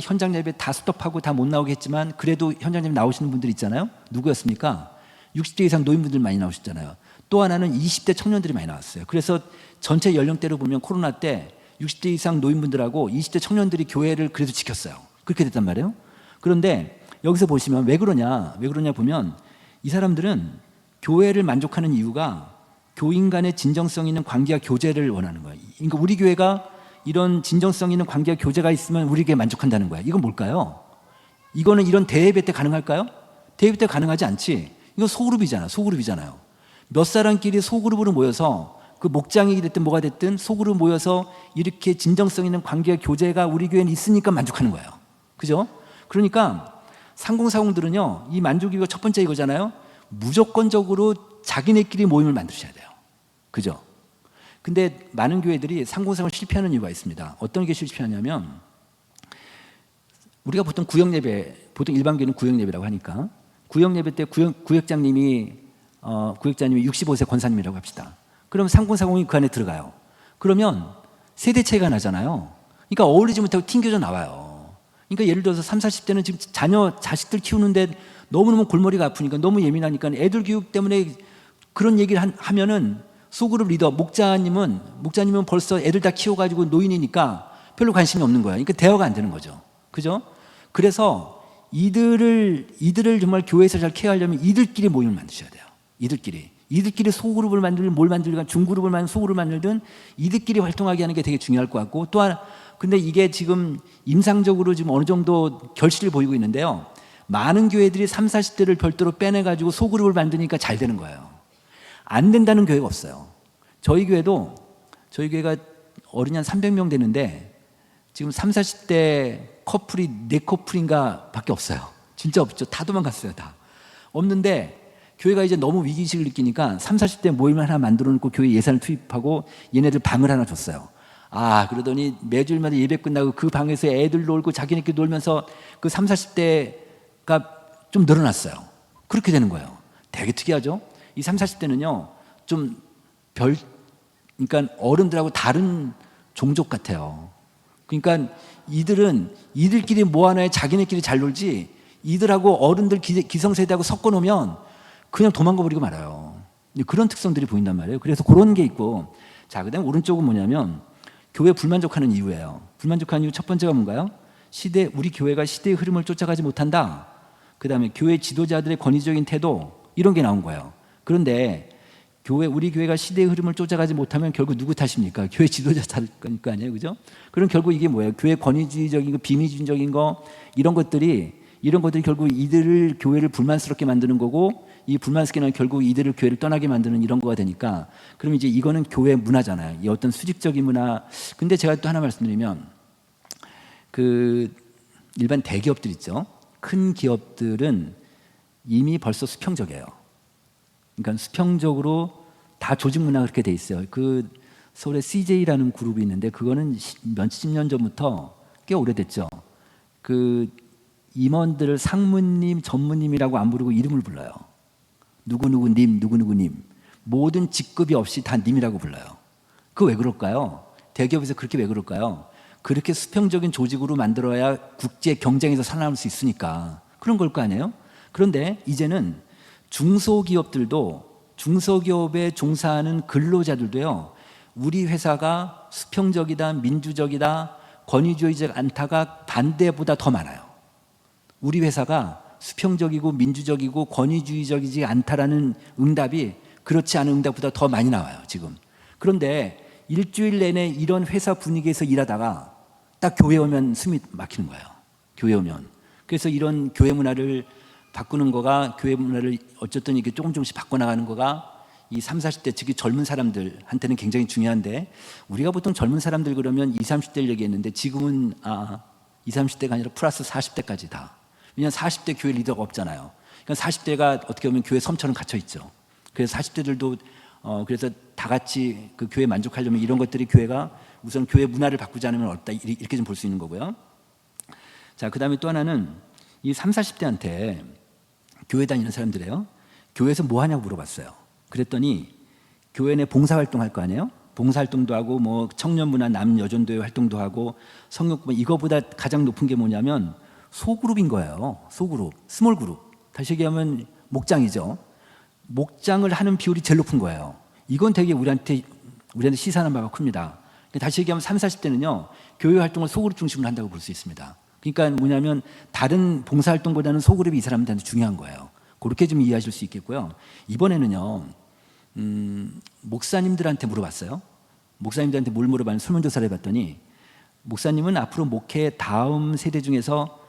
현장 예배 다 스톱하고 다 못 나오게 했지만 그래도 현장 예배 나오시는 분들 있잖아요. 누구였습니까? 60대 이상 노인분들 많이 나오셨잖아요. 또 하나는 20대 청년들이 많이 나왔어요. 그래서 전체 연령대로 보면 코로나 때 60대 이상 노인분들하고 20대 청년들이 교회를 그래도 지켰어요. 그렇게 됐단 말이에요. 그런데 여기서 보시면 왜 그러냐 보면 이 사람들은 교회를 만족하는 이유가 교인 간의 진정성 있는 관계와 교제를 원하는 거예요. 그러니까 우리 교회가 이런 진정성 있는 관계와 교제가 있으면 우리 교회 만족한다는 거야. 이건 뭘까요? 이거는 이런 대예배 때 가능할까요? 대예배 때 가능하지 않지. 이거 소그룹이잖아요. 몇 사람끼리 소그룹으로 모여서 그 목장이 됐든 뭐가 됐든 소그룹 모여서 이렇게 진정성 있는 관계와 교제가 우리 교회는 있으니까 만족하는 거예요. 그죠? 그러니까 상공사공들은요 이 만족이고 첫 번째 이거잖아요. 무조건적으로 자기네끼리 모임을 만드셔야 돼요. 그죠? 근데 많은 교회들이 상공사공을 실패하는 이유가 있습니다. 어떤 게 실패하냐면 우리가 보통 보통 일반 교회는 구역예배라고 하니까 구역예배 때 구역장님이 65세 권사님이라고 합시다. 그럼 상공사공이 그 안에 들어가요. 그러면 세대 차이가 나잖아요. 그러니까 어울리지 못하고 튕겨져 나와요. 그러니까 예를 들어서 30, 40대는 지금 자식들 키우는데 너무너무 골머리가 아프니까 너무 예민하니까 애들 교육 때문에 그런 얘기를 하면은 소그룹 리더 목자님은 벌써 애들 다 키워가지고 노인이니까 별로 관심이 없는 거야. 그러니까 대화가 안 되는 거죠. 그죠? 그래서 이들을 정말 교회에서 잘 케어하려면 이들끼리 모임을 만드셔야 돼요. 이들끼리 소그룹을 만들든 뭘 만들든 중그룹을 만들든 소그룹을 만들든 이들끼리 활동하게 하는 게 되게 중요할 것 같고 또 하나 근데 이게 지금 임상적으로 지금 어느 정도 결실을 보이고 있는데요. 많은 교회들이 30, 40대를 별도로 빼내가지고 소그룹을 만드니까 잘 되는 거예요. 안 된다는 교회가 없어요. 저희 교회가 어린이 한 300명 되는데 지금 30, 40대 커플이 4커플인가 밖에 없어요. 진짜 없죠. 다 도망갔어요. 다. 없는데 교회가 이제 너무 위기의식을 느끼니까 30, 40대 모임을 하나 만들어 놓고 교회 예산을 투입하고 얘네들 방을 하나 줬어요. 그러더니 매주일마다 예배 끝나고 그 방에서 애들 놀고 자기네끼리 놀면서 그 30, 40대가 좀 늘어났어요. 그렇게 되는 거예요. 되게 특이하죠? 이 30, 40대는요, 그러니까 어른들하고 다른 종족 같아요. 그러니까 이들끼리 모아놔야 자기네끼리 잘 놀지 이들하고 어른들 기성세대하고 섞어 놓으면 그냥 도망가 버리고 말아요. 그런 특성들이 보인단 말이에요. 그래서 그런 게 있고 자, 그다음에 오른쪽은 뭐냐면 교회 불만족하는 이유예요. 불만족하는 이유 첫 번째가 뭔가요? 우리 교회가 시대의 흐름을 쫓아가지 못한다. 그 다음에 교회 지도자들의 권위적인 태도, 이런 게 나온 거예요. 그런데 우리 교회가 시대의 흐름을 쫓아가지 못하면 결국 누구 탓입니까? 교회 지도자 탓이니까 아니에요, 그죠? 그럼 결국 이게 뭐예요? 교회 권위주의적인 거, 비밀주의적인 거, 이런 것들이 결국 이들을 교회를 불만스럽게 만드는 거고, 이 불만스럽게는 결국 이들을 교회를 떠나게 만드는 이런 거가 되니까, 그럼 이제 이거는 교회 문화잖아요. 이 어떤 수직적인 문화. 근데 제가 또 하나 말씀드리면, 일반 대기업들 있죠. 큰 기업들은 이미 벌써 수평적이에요. 그러니까 수평적으로 다 조직 문화가 그렇게 돼 있어요. 서울에 CJ라는 그룹이 있는데 그거는 몇십 년 전부터 꽤 오래됐죠. 임원들을 상무님, 전무님이라고 안 부르고 이름을 불러요. 누구누구님, 누구누구님. 모든 직급이 없이 다 님이라고 불러요. 그거 왜 그럴까요? 대기업에서 그렇게 왜 그럴까요? 그렇게 수평적인 조직으로 만들어야 국제 경쟁에서 살아남을 수 있으니까 그런 걸 거 아니에요? 그런데 이제는 중소기업에 종사하는 근로자들도요, 우리 회사가 수평적이다, 민주적이다, 권위주의적 않다가 반대보다 더 많아요. 우리 회사가 수평적이고 민주적이고 권위주의적이지 않다라는 응답이 그렇지 않은 응답보다 더 많이 나와요, 지금. 그런데 일주일 내내 이런 회사 분위기에서 일하다가 딱 교회 오면 숨이 막히는 거예요. 교회 오면. 그래서 이런 교회 문화를 바꾸는 거가, 교회 문화를 어쨌든 이게 조금씩 바꿔나가는 거가 이 30, 40대, 특히 젊은 사람들한테는 굉장히 중요한데, 우리가 보통 젊은 사람들 그러면 20, 30대를 얘기했는데 지금은 20, 30대가 아니라 플러스 40대까지 다. 왜냐하면 40대 교회 리더가 없잖아요. 그러니까 40대가 어떻게 보면 교회 섬처럼 갇혀 있죠. 그래서 40대들도 그래서 다 같이 그 교회 만족하려면 이런 것들이 교회가 우선 교회 문화를 바꾸지 않으면 어렵다, 이렇게 좀 볼 수 있는 거고요. 자, 그 다음에 또 하나는 이 30, 40대한테 교회 다니는 사람들이에요. 교회에서 뭐 하냐고 물어봤어요. 그랬더니 교회 내 봉사활동 할 거 아니에요? 봉사활동도 하고 뭐 청년문화 남여전도회 활동도 하고 성역부, 이거보다 가장 높은 게 뭐냐면 소그룹인 거예요. 소그룹, 스몰 그룹. 다시 얘기하면 목장이죠. 목장을 하는 비율이 제일 높은 거예요. 이건 되게 우리한테 시사하는 바가 큽니다. 다시 얘기하면 30, 40대는요, 교회 활동을 소그룹 중심으로 한다고 볼 수 있습니다. 그러니까 뭐냐면 다른 봉사활동보다는 소그룹이 이 사람들한테 중요한 거예요. 그렇게 좀 이해하실 수 있겠고요. 이번에는요, 목사님들한테 물어봤어요. 목사님들한테 뭘 물어봤냐면 설문조사를 해봤더니, 목사님은 앞으로 목회 다음 세대 중에서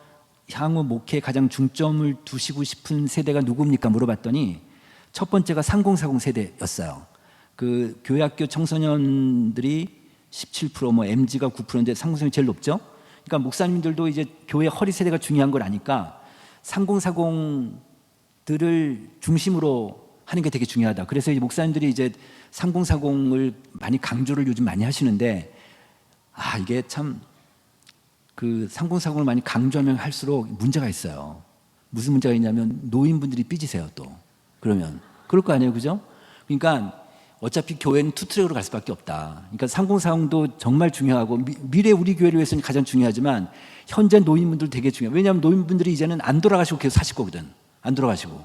향후 목회에 가장 중점을 두시고 싶은 세대가 누굽니까? 물어봤더니 첫 번째가 3040 세대였어요. 그 교회학교 청소년들이 17%, 뭐 MZ가 9%인데 3040이 제일 높죠. 그러니까 목사님들도 이제 교회 허리 세대가 중요한 걸 아니까 3040들을 중심으로 하는 게 되게 중요하다. 그래서 이제 목사님들이 이제 3040을 많이 강조를 요즘 많이 하시는데, 이게 참 3040을 많이 강조하면 할수록 문제가 있어요. 무슨 문제가 있냐면 노인분들이 삐지세요, 또. 그러면 그럴 거 아니에요, 그죠? 그러니까 어차피 교회는 투트랙으로 갈 수밖에 없다. 그러니까 3040도 정말 중요하고 미래 우리 교회를 위해서는 가장 중요하지만 현재 노인분들 되게 중요해요. 왜냐하면 노인분들이 이제는 안 돌아가시고 계속 사실 거거든. 안 돌아가시고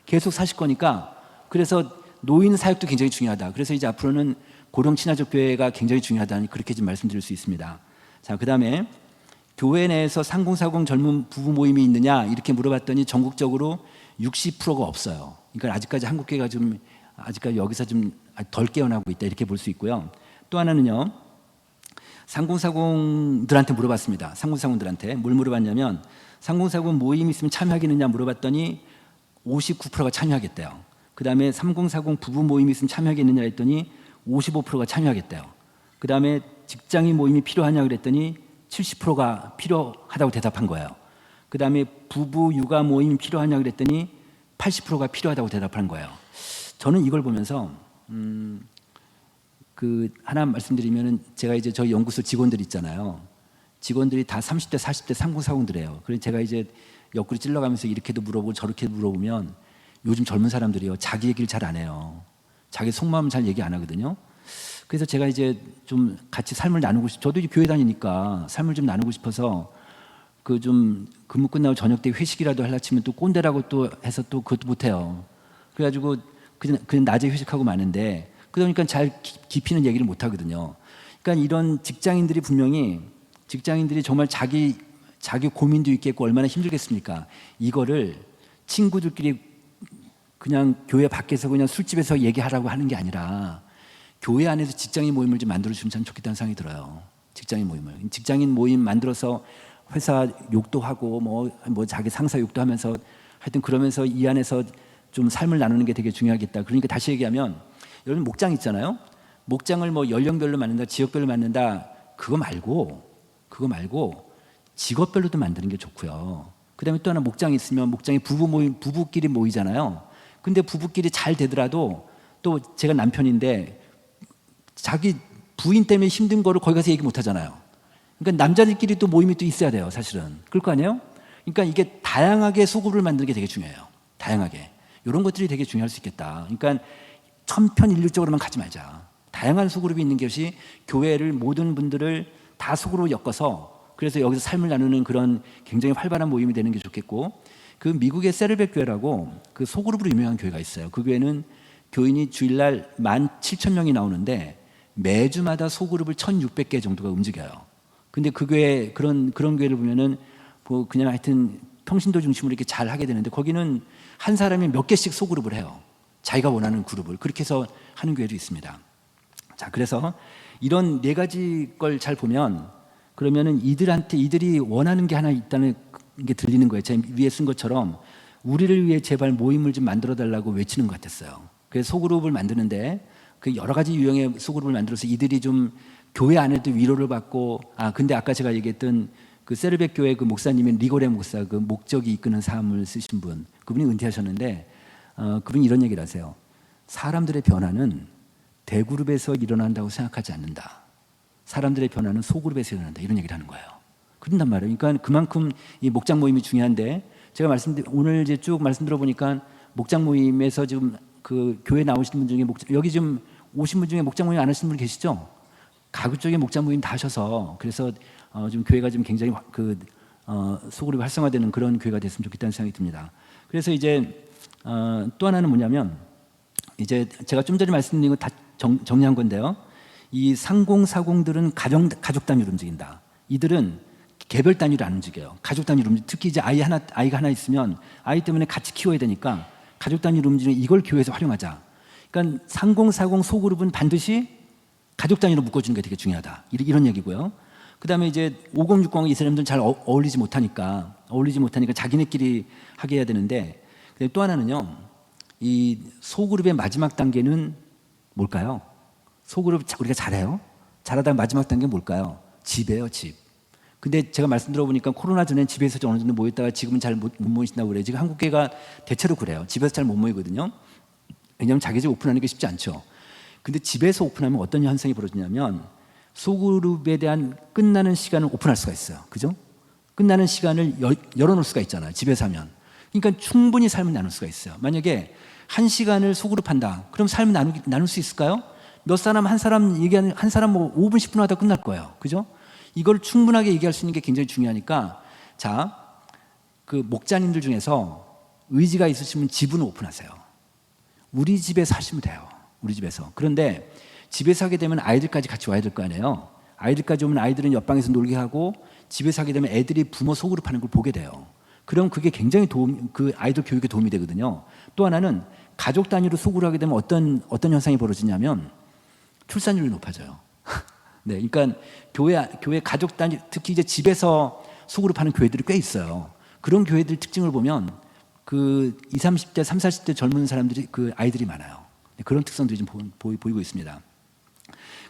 계속 사실 거니까, 그래서 노인 사역도 굉장히 중요하다. 그래서 이제 앞으로는 고령 친화적 교회가 굉장히 중요하다니 그렇게 좀 말씀드릴 수 있습니다. 자, 그다음에 교회 내에서 3040 젊은 부부 모임이 있느냐 이렇게 물어봤더니 전국적으로 60%가 없어요. 그러니까 아직까지 한국교회가 좀 아직까지 여기서 좀 덜 깨어나고 있다, 이렇게 볼 수 있고요. 또 하나는요, 3040들한테 물어봤습니다. 3040들한테 뭘 물어봤냐면 3040 모임 있으면 참여하겠느냐 물어봤더니 59%가 참여하겠대요. 그 다음에 3040 부부 모임이 있으면 참여하겠느냐 했더니 55%가 참여하겠대요. 그 다음에 직장인 모임이 필요하냐 그랬더니 70%가 필요하다고 대답한 거예요. 그 다음에 부부 육아 모임이 필요하냐 그랬더니 80%가 필요하다고 대답한 거예요. 저는 이걸 보면서 하나 말씀드리면은, 제가 이제 저희 연구소 직원들 있잖아요. 직원들이 다 30대, 40대 3040들이에요. 그래서 제가 이제 옆구리 찔러가면서 이렇게도 물어보고 저렇게도 물어보면 요즘 젊은 사람들이요, 자기 얘기를 잘 안 해요. 자기 속마음 잘 얘기 안 하거든요. 그래서 제가 이제 좀 같이 삶을 나누고 저도 이제 교회 다니니까 삶을 좀 나누고 싶어서 좀 근무 끝나고 저녁 때 회식이라도 하려 치면 또 꼰대라고 또 해서 또 그것도 못 해요. 그래가지고 그냥 낮에 회식하고 마는데, 그러니까 잘 깊이는 얘기를 못 하거든요. 그러니까 이런 직장인들이 분명히 직장인들이 정말 자기 고민도 있겠고 얼마나 힘들겠습니까? 이거를 친구들끼리 그냥 교회 밖에서 그냥 술집에서 얘기하라고 하는 게 아니라 교회 안에서 직장인 모임을 좀 만들어주면 참 좋겠다는 생각이 들어요. 직장인 모임 만들어서 회사 욕도 하고 뭐 자기 상사 욕도 하면서 하여튼 그러면서 이 안에서 좀 삶을 나누는 게 되게 중요하겠다. 그러니까 다시 얘기하면 여러분 목장 있잖아요. 목장을 뭐 연령별로 만든다, 지역별로 만든다 그거 말고 직업별로도 만드는 게 좋고요. 그다음에 또 하나 목장이 있으면 목장에 부부끼리 모이잖아요. 근데 부부끼리 잘 되더라도 또 제가 남편인데 자기 부인 때문에 힘든 거를 거기 가서 얘기 못 하잖아요. 그러니까 남자들끼리 또 모임이 또 있어야 돼요, 사실은. 그럴 거 아니에요? 그러니까 이게 다양하게 소그룹을 만드는 게 되게 중요해요. 다양하게. 이런 것들이 되게 중요할 수 있겠다. 그러니까 천편일률적으로만 가지 말자. 다양한 소그룹이 있는 것이 교회를 모든 분들을 다 소그룹으로 엮어서 그래서 여기서 삶을 나누는 그런 굉장히 활발한 모임이 되는 게 좋겠고 그 미국의 세르벳 교회라고 그 소그룹으로 유명한 교회가 있어요. 그 교회는 교인이 주일날 17,000명이 나오는데 매주마다 소그룹을 1,600개 정도가 움직여요. 근데 그 교회 그런 교회를 보면은 뭐 그냥 하여튼 평신도 중심으로 이렇게 잘 하게 되는데 거기는 한 사람이 몇 개씩 소그룹을 해요. 자기가 원하는 그룹을 그렇게 해서 하는 교회도 있습니다. 자, 그래서 이런 네 가지 걸 잘 보면 그러면은 이들이 원하는 게 하나 있다는 게 들리는 거예요. 제가 위에 쓴 것처럼 우리를 위해 제발 모임을 좀 만들어 달라고 외치는 것 같았어요. 그래서 소그룹을 만드는데 그 여러 가지 유형의 소그룹을 만들어서 이들이 좀 교회 안에도 위로를 받고 근데 아까 제가 얘기했던 그 세르벳 교회 그 목사님인 리고레 목사 그 목적이 이끄는 삶을 쓰신 분 그분이 은퇴하셨는데 그분이 이런 얘기를 하세요. 사람들의 변화는 대그룹에서 일어난다고 생각하지 않는다. 사람들의 변화는 소그룹에서 일어난다. 이런 얘기를 하는 거예요. 그런단 말이에요. 그러니까 그만큼 이 목장 모임이 중요한데 제가 오늘 이제 쭉 말씀 들어보니까 목장 모임에서 지금 그 교회 나오시는 분 중에 여기 지금 오신 분 중에 목장 모임 안 하시는 분 계시죠? 가구 쪽에 목장 모임 다 하셔서 그래서 좀 교회가 좀 굉장히 소그룹이 활성화되는 그런 교회가 됐으면 좋겠다는 생각이 듭니다. 그래서 이제 또 하나는 뭐냐면 이제 제가 좀 전에 말씀드린 거 다 정리한 건데요. 이 상공사공들은 가족 단위로 움직인다. 이들은 개별 단위로 안 움직여요. 가족 단위로 특히 이제 아이가 하나 있으면 아이 때문에 같이 키워야 되니까 가족 단위로 움직이는 이걸 교회에서 활용하자. 그러니까 상공사공 소그룹은 반드시 가족 단위로 묶어주는 게 되게 중요하다. 이런 얘기고요. 그다음에 이제 5060 이 사람들은 잘 어울리지 못하니까 자기네끼리 하게 해야 되는데 또 하나는요. 이 소그룹의 마지막 단계는 뭘까요? 소그룹 우리가 잘하다가 마지막 단계는 뭘까요? 집이에요, 집. 근데 제가 말씀 들어보니까 코로나 전엔 집에서 어느 정도 모였다가 지금은 잘 못 모이신다고 그래요. 지금 한국교회가 대체로 그래요. 집에서 잘 못 모이거든요. 왜냐하면 자기 집 오픈하는 게 쉽지 않죠. 근데 집에서 오픈하면 어떤 현상이 벌어지냐면 소그룹에 대한 끝나는 시간을 오픈할 수가 있어요. 그죠? 끝나는 시간을 열어놓을 수가 있잖아요. 집에서 하면. 그러니까 충분히 삶을 나눌 수가 있어요. 만약에 1시간을 소그룹 한다. 그럼 삶을 나눌 수 있을까요? 한 사람 얘기하는 한 사람 뭐 5분 10분 하다 끝날 거예요. 그죠? 이걸 충분하게 얘기할 수 있는 게 굉장히 중요하니까 자, 그 목자님들 중에서 의지가 있으시면 집은 오픈하세요. 우리 집에서 하시면 돼요. 우리 집에서. 그런데 집에서 하게 되면 아이들까지 같이 와야 될 거 아니에요. 아이들까지 오면 아이들은 옆방에서 놀게 하고 집에서 하게 되면 애들이 부모 소그룹 하는 걸 보게 돼요. 그럼 그게 굉장히 그 아이들 교육에 도움이 되거든요. 또 하나는 가족 단위로 소그룹 하게 되면 어떤 현상이 벌어지냐면 출산율이 높아져요. 네, 그러니까 교회 가족 단위 특히 이제 집에서 소그룹 하는 교회들이 꽤 있어요. 그런 교회들 특징을 보면 그 20, 30대, 30, 40대 젊은 사람들이 그 아이들이 많아요. 그런 특성들이 좀 보이고 있습니다.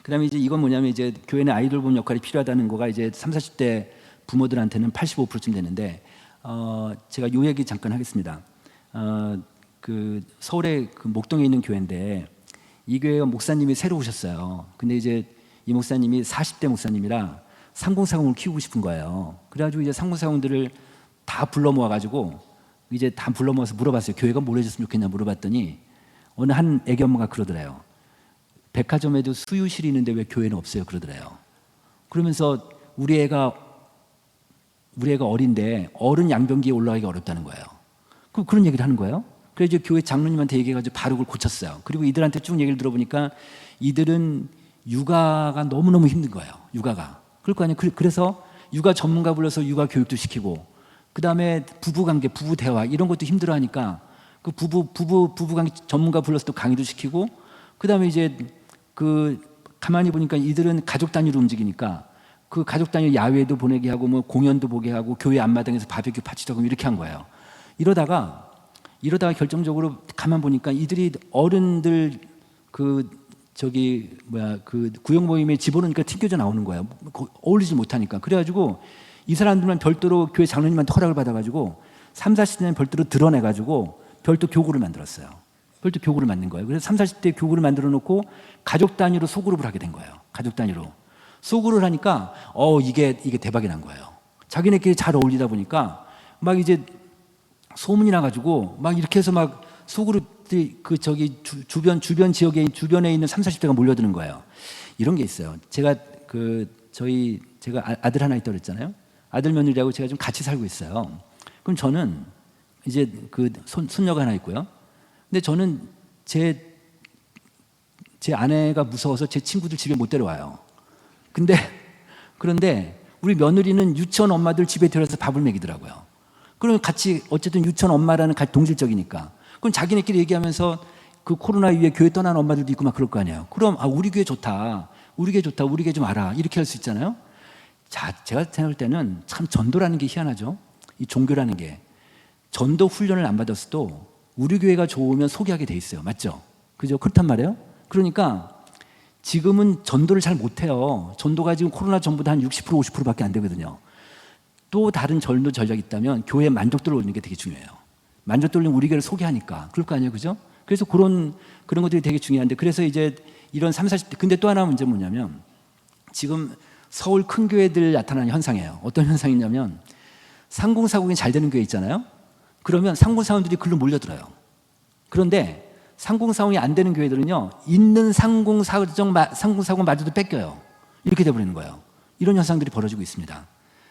그다음에 이제 이건 뭐냐면 이제 교회는 아이돌 봄 역할이 필요하다는 거가 이제 30, 40대 부모들한테는 85%쯤 되는데 제가 요 얘기 잠깐 하겠습니다. 그 서울에 그 목동에 있는 교회인데 이 교회가 목사님이 새로 오셨어요. 근데 이제 이 목사님이 40대 목사님이라 상공사공을 키우고 싶은 거예요. 그래가지고 이제 상공사공들을 다 불러 모아가지고 이제 다 불러 모아서 물어봤어요. 교회가 뭘 해줬으면 좋겠냐 물어봤더니 어느 한 애기 엄마가 그러더래요. 백화점에도 수유실이 있는데 왜 교회는 없어요? 그러더래요. 그러면서 우리 애가 어린데 어른 양변기에 올라가기 어렵다는 거예요. 그런 얘기를 하는 거예요. 그래서 이제 교회 장로님한테 얘기해가지고 바로 그걸 고쳤어요. 그리고 이들한테 쭉 얘기를 들어보니까 이들은 육아가 너무너무 힘든 거예요. 육아가. 그럴 거 아니에요. 그래서 육아 전문가 불러서 육아 교육도 시키고, 그 다음에 부부관계, 부부 대화 이런 것도 힘들어하니까 그 부부관계 전문가 불러서 또 강의도 시키고, 그 다음에 이제 그 가만히 보니까 이들은 가족 단위로 움직이니까 그 가족 단위 야외도 보내게 하고 뭐 공연도 보게 하고 교회 앞마당에서 바베큐 파티도 하고 이렇게 한 거예요. 이러다가 결정적으로 가만 보니까 이들이 어른들 그 구역 모임에 집어넣으니까 튕겨져 나오는 거예요. 어울리지 못하니까. 그래가지고 이 사람들만 별도로 교회 장로님한테 허락을 받아가지고 3, 40대는 별도로 드러내가지고 별도 교구를 만들었어요. 별도 교구를 만든 거예요. 그래서 3, 40대 교구를 만들어 놓고 가족 단위로 소그룹을 하게 된 거예요. 가족 단위로. 소그룹을 하니까 이게 대박이 난 거예요. 자기네끼리 잘 어울리다 보니까 막 이제 소문이 나가지고 막 이렇게 해서 막 소그룹들이 주변 지역에 주변에 있는 3, 40대가 몰려드는 거예요. 이런 게 있어요. 제가 아들 하나 있다고 그랬잖아요. 아들 며느리하고 제가 좀 같이 살고 있어요. 그럼 저는 이제 손녀가 하나 있고요. 근데 저는 제 아내가 무서워서 제 친구들 집에 못 데려와요. 그런데 우리 며느리는 유치원 엄마들 집에 데려와서 밥을 먹이더라고요. 그러면 같이 어쨌든 유치원 엄마라는 같이 동질적이니까. 그럼 자기네끼리 얘기하면서 그 코로나 이후에 교회 떠나는 엄마들도 있고 막 그럴 거 아니에요. 그럼 우리 교회 좋다. 우리 교회 좀 알아. 이렇게 할 수 있잖아요. 자, 제가 생각할 때는 참 전도라는 게 희한하죠. 이 종교라는 게 전도 훈련을 안 받았어도 우리 교회가 좋으면 소개하게 돼 있어요. 맞죠? 그죠? 그렇단 말이에요. 그러니까 지금은 전도를 잘 못해요. 전도가 지금 코로나 전보다 한 60% 50%밖에 안 되거든요. 또 다른 전도 전략이 있다면 교회 만족도를 올리는 게 되게 중요해요. 만족도 올리면 우리 교회를 소개하니까. 그럴 거 아니에요. 그죠? 그래서 그런 것들이 되게 중요한데, 그래서 이제 이런 30, 40대, 근데 또 하나 문제는 뭐냐면 지금 서울 큰 교회들 나타나는 현상이에요. 어떤 현상이냐면 상공사공이 잘 되는 교회 있잖아요. 그러면 상공사원들이 글로 몰려들어요. 그런데 상공사공이 안 되는 교회들은요, 있는 상공사공마저도 뺏겨요. 이렇게 돼버리는 거예요. 이런 현상들이 벌어지고 있습니다.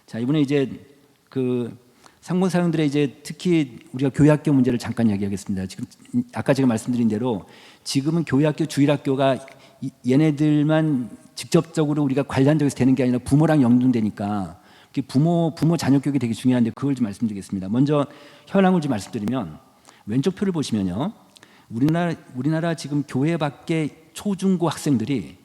자, 이번에 이제 상공사용들의 이제 특히 우리가 교회학교 문제를 잠깐 이야기하겠습니다. 지금 아까 제가 말씀드린 대로 지금은 교회학교, 주일학교가 얘네들만 직접적으로 우리가 관련돼서 되는 게 아니라 부모랑 연동되니까 부모 자녀 교육이 되게 중요한데 그걸 좀 말씀드리겠습니다. 먼저 현황을 좀 말씀드리면 왼쪽 표를 보시면요, 우리나라 지금 교회 밖에 초중고 학생들이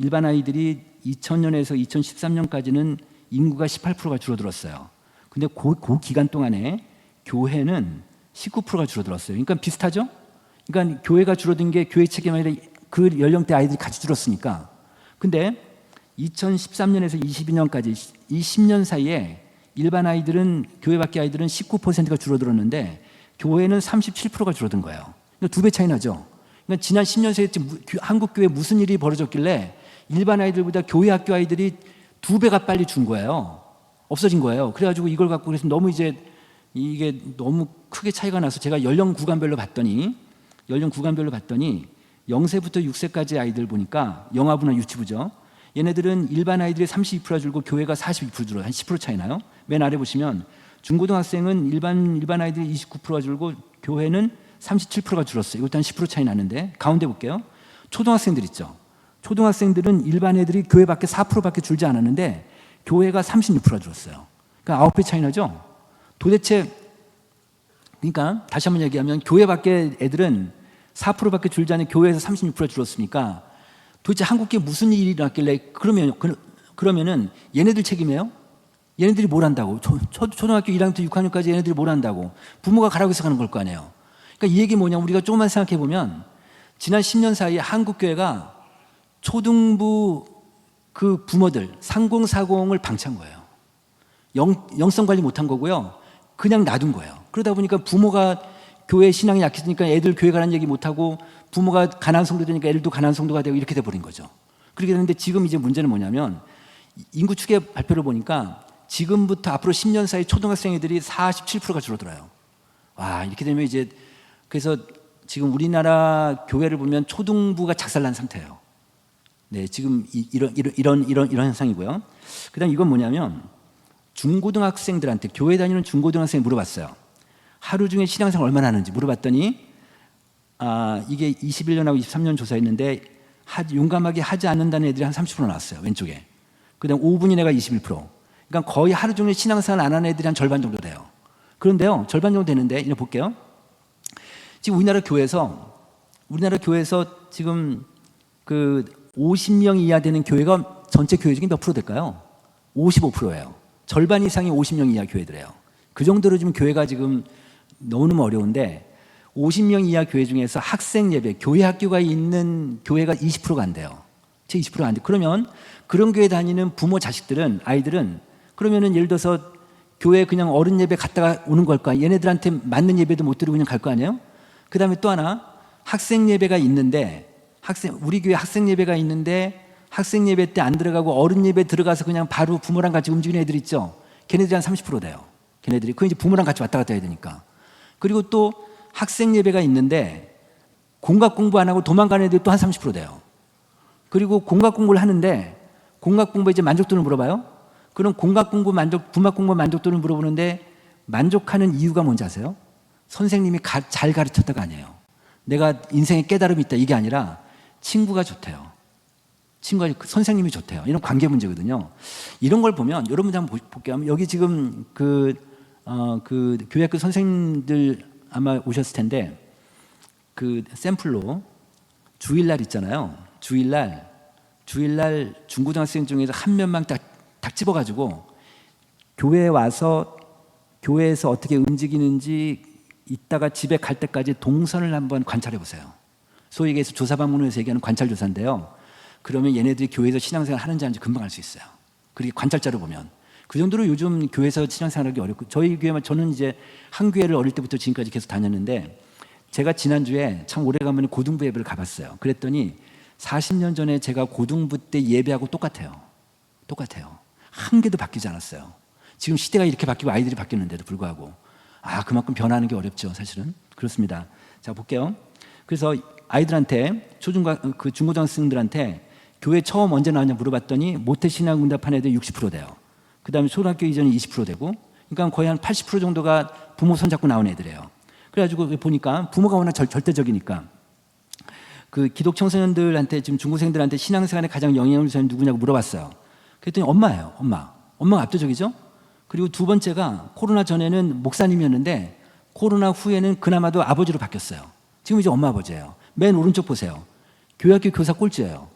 일반 아이들이 2000년에서 2013년까지는 인구가 18%가 줄어들었어요. 근데 그 기간 동안에 교회는 19%가 줄어들었어요. 그러니까 비슷하죠? 그러니까 교회가 줄어든 게 교회 책임 아니라 그 연령대 아이들이 같이 줄었으니까. 근데 2013년에서 22년까지 이 10년 사이에 일반 아이들은, 교회 밖의 아이들은 19%가 줄어들었는데 교회는 37%가 줄어든 거예요. 그러니까 2배 차이 나죠. 그러니까 지난 10년 사이에 한국 교회에 무슨 일이 벌어졌길래 일반 아이들보다 교회 학교 아이들이 2배가 빨리 준 거예요. 없어진 거예요. 그래가지고 이걸 갖고 그래서 너무 이게 너무 크게 차이가 나서 제가 연령 구간별로 봤더니 0세부터 6세까지 아이들 보니까 영아부나 유치부죠. 얘네들은 일반 아이들이 32%가 줄고 교회가 42% 줄어요. 한 10% 차이 나요. 맨 아래 보시면 중고등학생은 일반 아이들이 29%가 줄고 교회는 37%가 줄었어요. 이것도 한 10% 차이 나는데, 가운데 볼게요. 초등학생들 있죠. 초등학생들은 일반 애들이 교회 밖에 4%밖에 줄지 않았는데 교회가 36%가 줄었어요. 그러니까 9배 차이 나죠. 도대체 그러니까 다시 한번 얘기하면 교회 밖에 애들은 4%밖에 줄지 않은 교회에서 36% 줄었으니까 도대체 한국에 무슨 일이 일어났길래 그러면은 얘네들 책임이에요? 얘네들이 뭘 한다고? 초등학교 1학년부터 6학년까지 얘네들이 뭘 한다고? 부모가 가라고 해서 가는 걸 거 아니에요. 그러니까 이 얘기 뭐냐, 우리가 조금만 생각해 보면 지난 10년 사이에 한국 교회가 초등부 그 부모들 상공사공을 방치한 거예요. 영성 관리 못한 거고요. 그냥 놔둔 거예요. 그러다 보니까 부모가 교회 신앙이 약해지니까 애들 교회 가라는 얘기 못하고, 부모가 가난한 성도 되니까 애들도 가난한 성도가 되고 이렇게 돼버린 거죠. 그렇게 되는데 지금 이제 문제는 뭐냐면 인구 추계 발표를 보니까 지금부터 앞으로 10년 사이 초등학생 애들이 47%가 줄어들어요. 와, 이렇게 되면 이제 그래서 지금 우리나라 교회를 보면 초등부가 작살난 상태예요. 네, 지금 이런 현상이고요. 그다음 이건 뭐냐면 중고등학생들한테, 교회 다니는 중고등학생 물어봤어요. 하루 중에 신앙생활 얼마나 하는지 물어봤더니 이게 21년하고 23년 조사했는데 용감하게 하지 않는다는 애들이 한 30% 나왔어요. 왼쪽에. 그다음 5분 이내가 21%. 그러니까 거의 하루 종일 신앙생활 안 하는 애들이 한 절반 정도 돼요. 그런데요, 절반 정도 되는데 이제 볼게요. 지금 우리나라 교회에서 지금 그 50명 이하 되는 교회가 전체 교회 중에 몇 프로 될까요? 55%예요. 절반 이상이 50명 이하 교회들이에요. 그 정도로 지금 교회가 지금 너무너무 어려운데 50명 이하 교회 중에서 학생 예배, 교회 학교가 있는 교회가 20%가 안 돼요. 제 20%가 안 돼. 그러면 그런 교회 다니는 부모 자식들은, 아이들은 그러면은 예를 들어서 교회 그냥 어른 예배 갔다가 오는 걸까? 얘네들한테 맞는 예배도 못 드리고 그냥 갈 거 아니에요? 그 다음에 또 하나, 학생 예배가 있는데, 우리 교회 학생 예배가 있는데 학생 예배 때 안 들어가고 어른 예배 들어가서 그냥 바로 부모랑 같이 움직이는 애들 있죠? 걔네들이 한 30% 돼요. 걔네들이. 그건 이제 부모랑 같이 왔다 갔다 해야 되니까. 그리고 또 학생 예배가 있는데 공학 공부 안 하고 도망가는 애들이 또 한 30% 돼요. 그리고 공학 공부를 하는데 공학 공부에 이제 만족도를 물어봐요. 그럼 공학 공부 분학 공부 만족도를 물어보는데 만족하는 이유가 뭔지 아세요? 선생님이 잘 가르쳤다가 아니에요. 내가 인생에 깨달음이 있다 이게 아니라 친구가 좋대요. 선생님이 좋대요. 이런 관계 문제거든요. 이런 걸 보면 여러분들 한번 볼게요. 여기 지금 그 교회학교 선생님들 아마 오셨을 텐데 그 샘플로 주일날 있잖아요. 주일날 중고등학생 중에서 한 명만 딱 집어가지고 교회에 와서 교회에서 어떻게 움직이는지 이따가 집에 갈 때까지 동선을 한번 관찰해 보세요. 소위 얘기해서 조사방문에서 얘기하는 관찰조사인데요. 그러면 얘네들이 교회에서 신앙생활 하는지 아닌지 금방 알 수 있어요. 그리고 관찰자로 보면. 그 정도로 요즘 교회에서 신앙생활하기 어렵고, 저희 교회만, 저는 이제 한 교회를 어릴 때부터 지금까지 계속 다녔는데, 제가 지난주에 참 오래간만에 고등부 예배를 가봤어요. 그랬더니 40년 전에 제가 고등부 때 예배하고 똑같아요. 한 개도 바뀌지 않았어요. 지금 시대가 이렇게 바뀌고 아이들이 바뀌었는데도 불구하고. 그만큼 변하는 게 어렵죠, 사실은. 그렇습니다. 자, 볼게요. 그래서 아이들한테, 중고등학생들한테 교회 처음 언제 나왔냐 물어봤더니 모태신앙응답한 애들 60% 돼요. 그 다음에 초등학교 이전이 20% 되고, 그러니까 거의 한 80% 정도가 부모 손잡고 나온 애들이에요. 그래가지고 보니까 부모가 워낙 절대적이니까 그 기독 청소년들한테, 지금 중고생들한테 신앙생활에 가장 영향을 주는 누구냐고 물어봤어요. 그랬더니 엄마예요. 엄마가 압도적이죠? 그리고 두 번째가 코로나 전에는 목사님이었는데 코로나 후에는 그나마도 아버지로 바뀌었어요. 지금 이제 엄마 아버지예요. 맨 오른쪽 보세요. 교회학교 교사 꼴찌예요.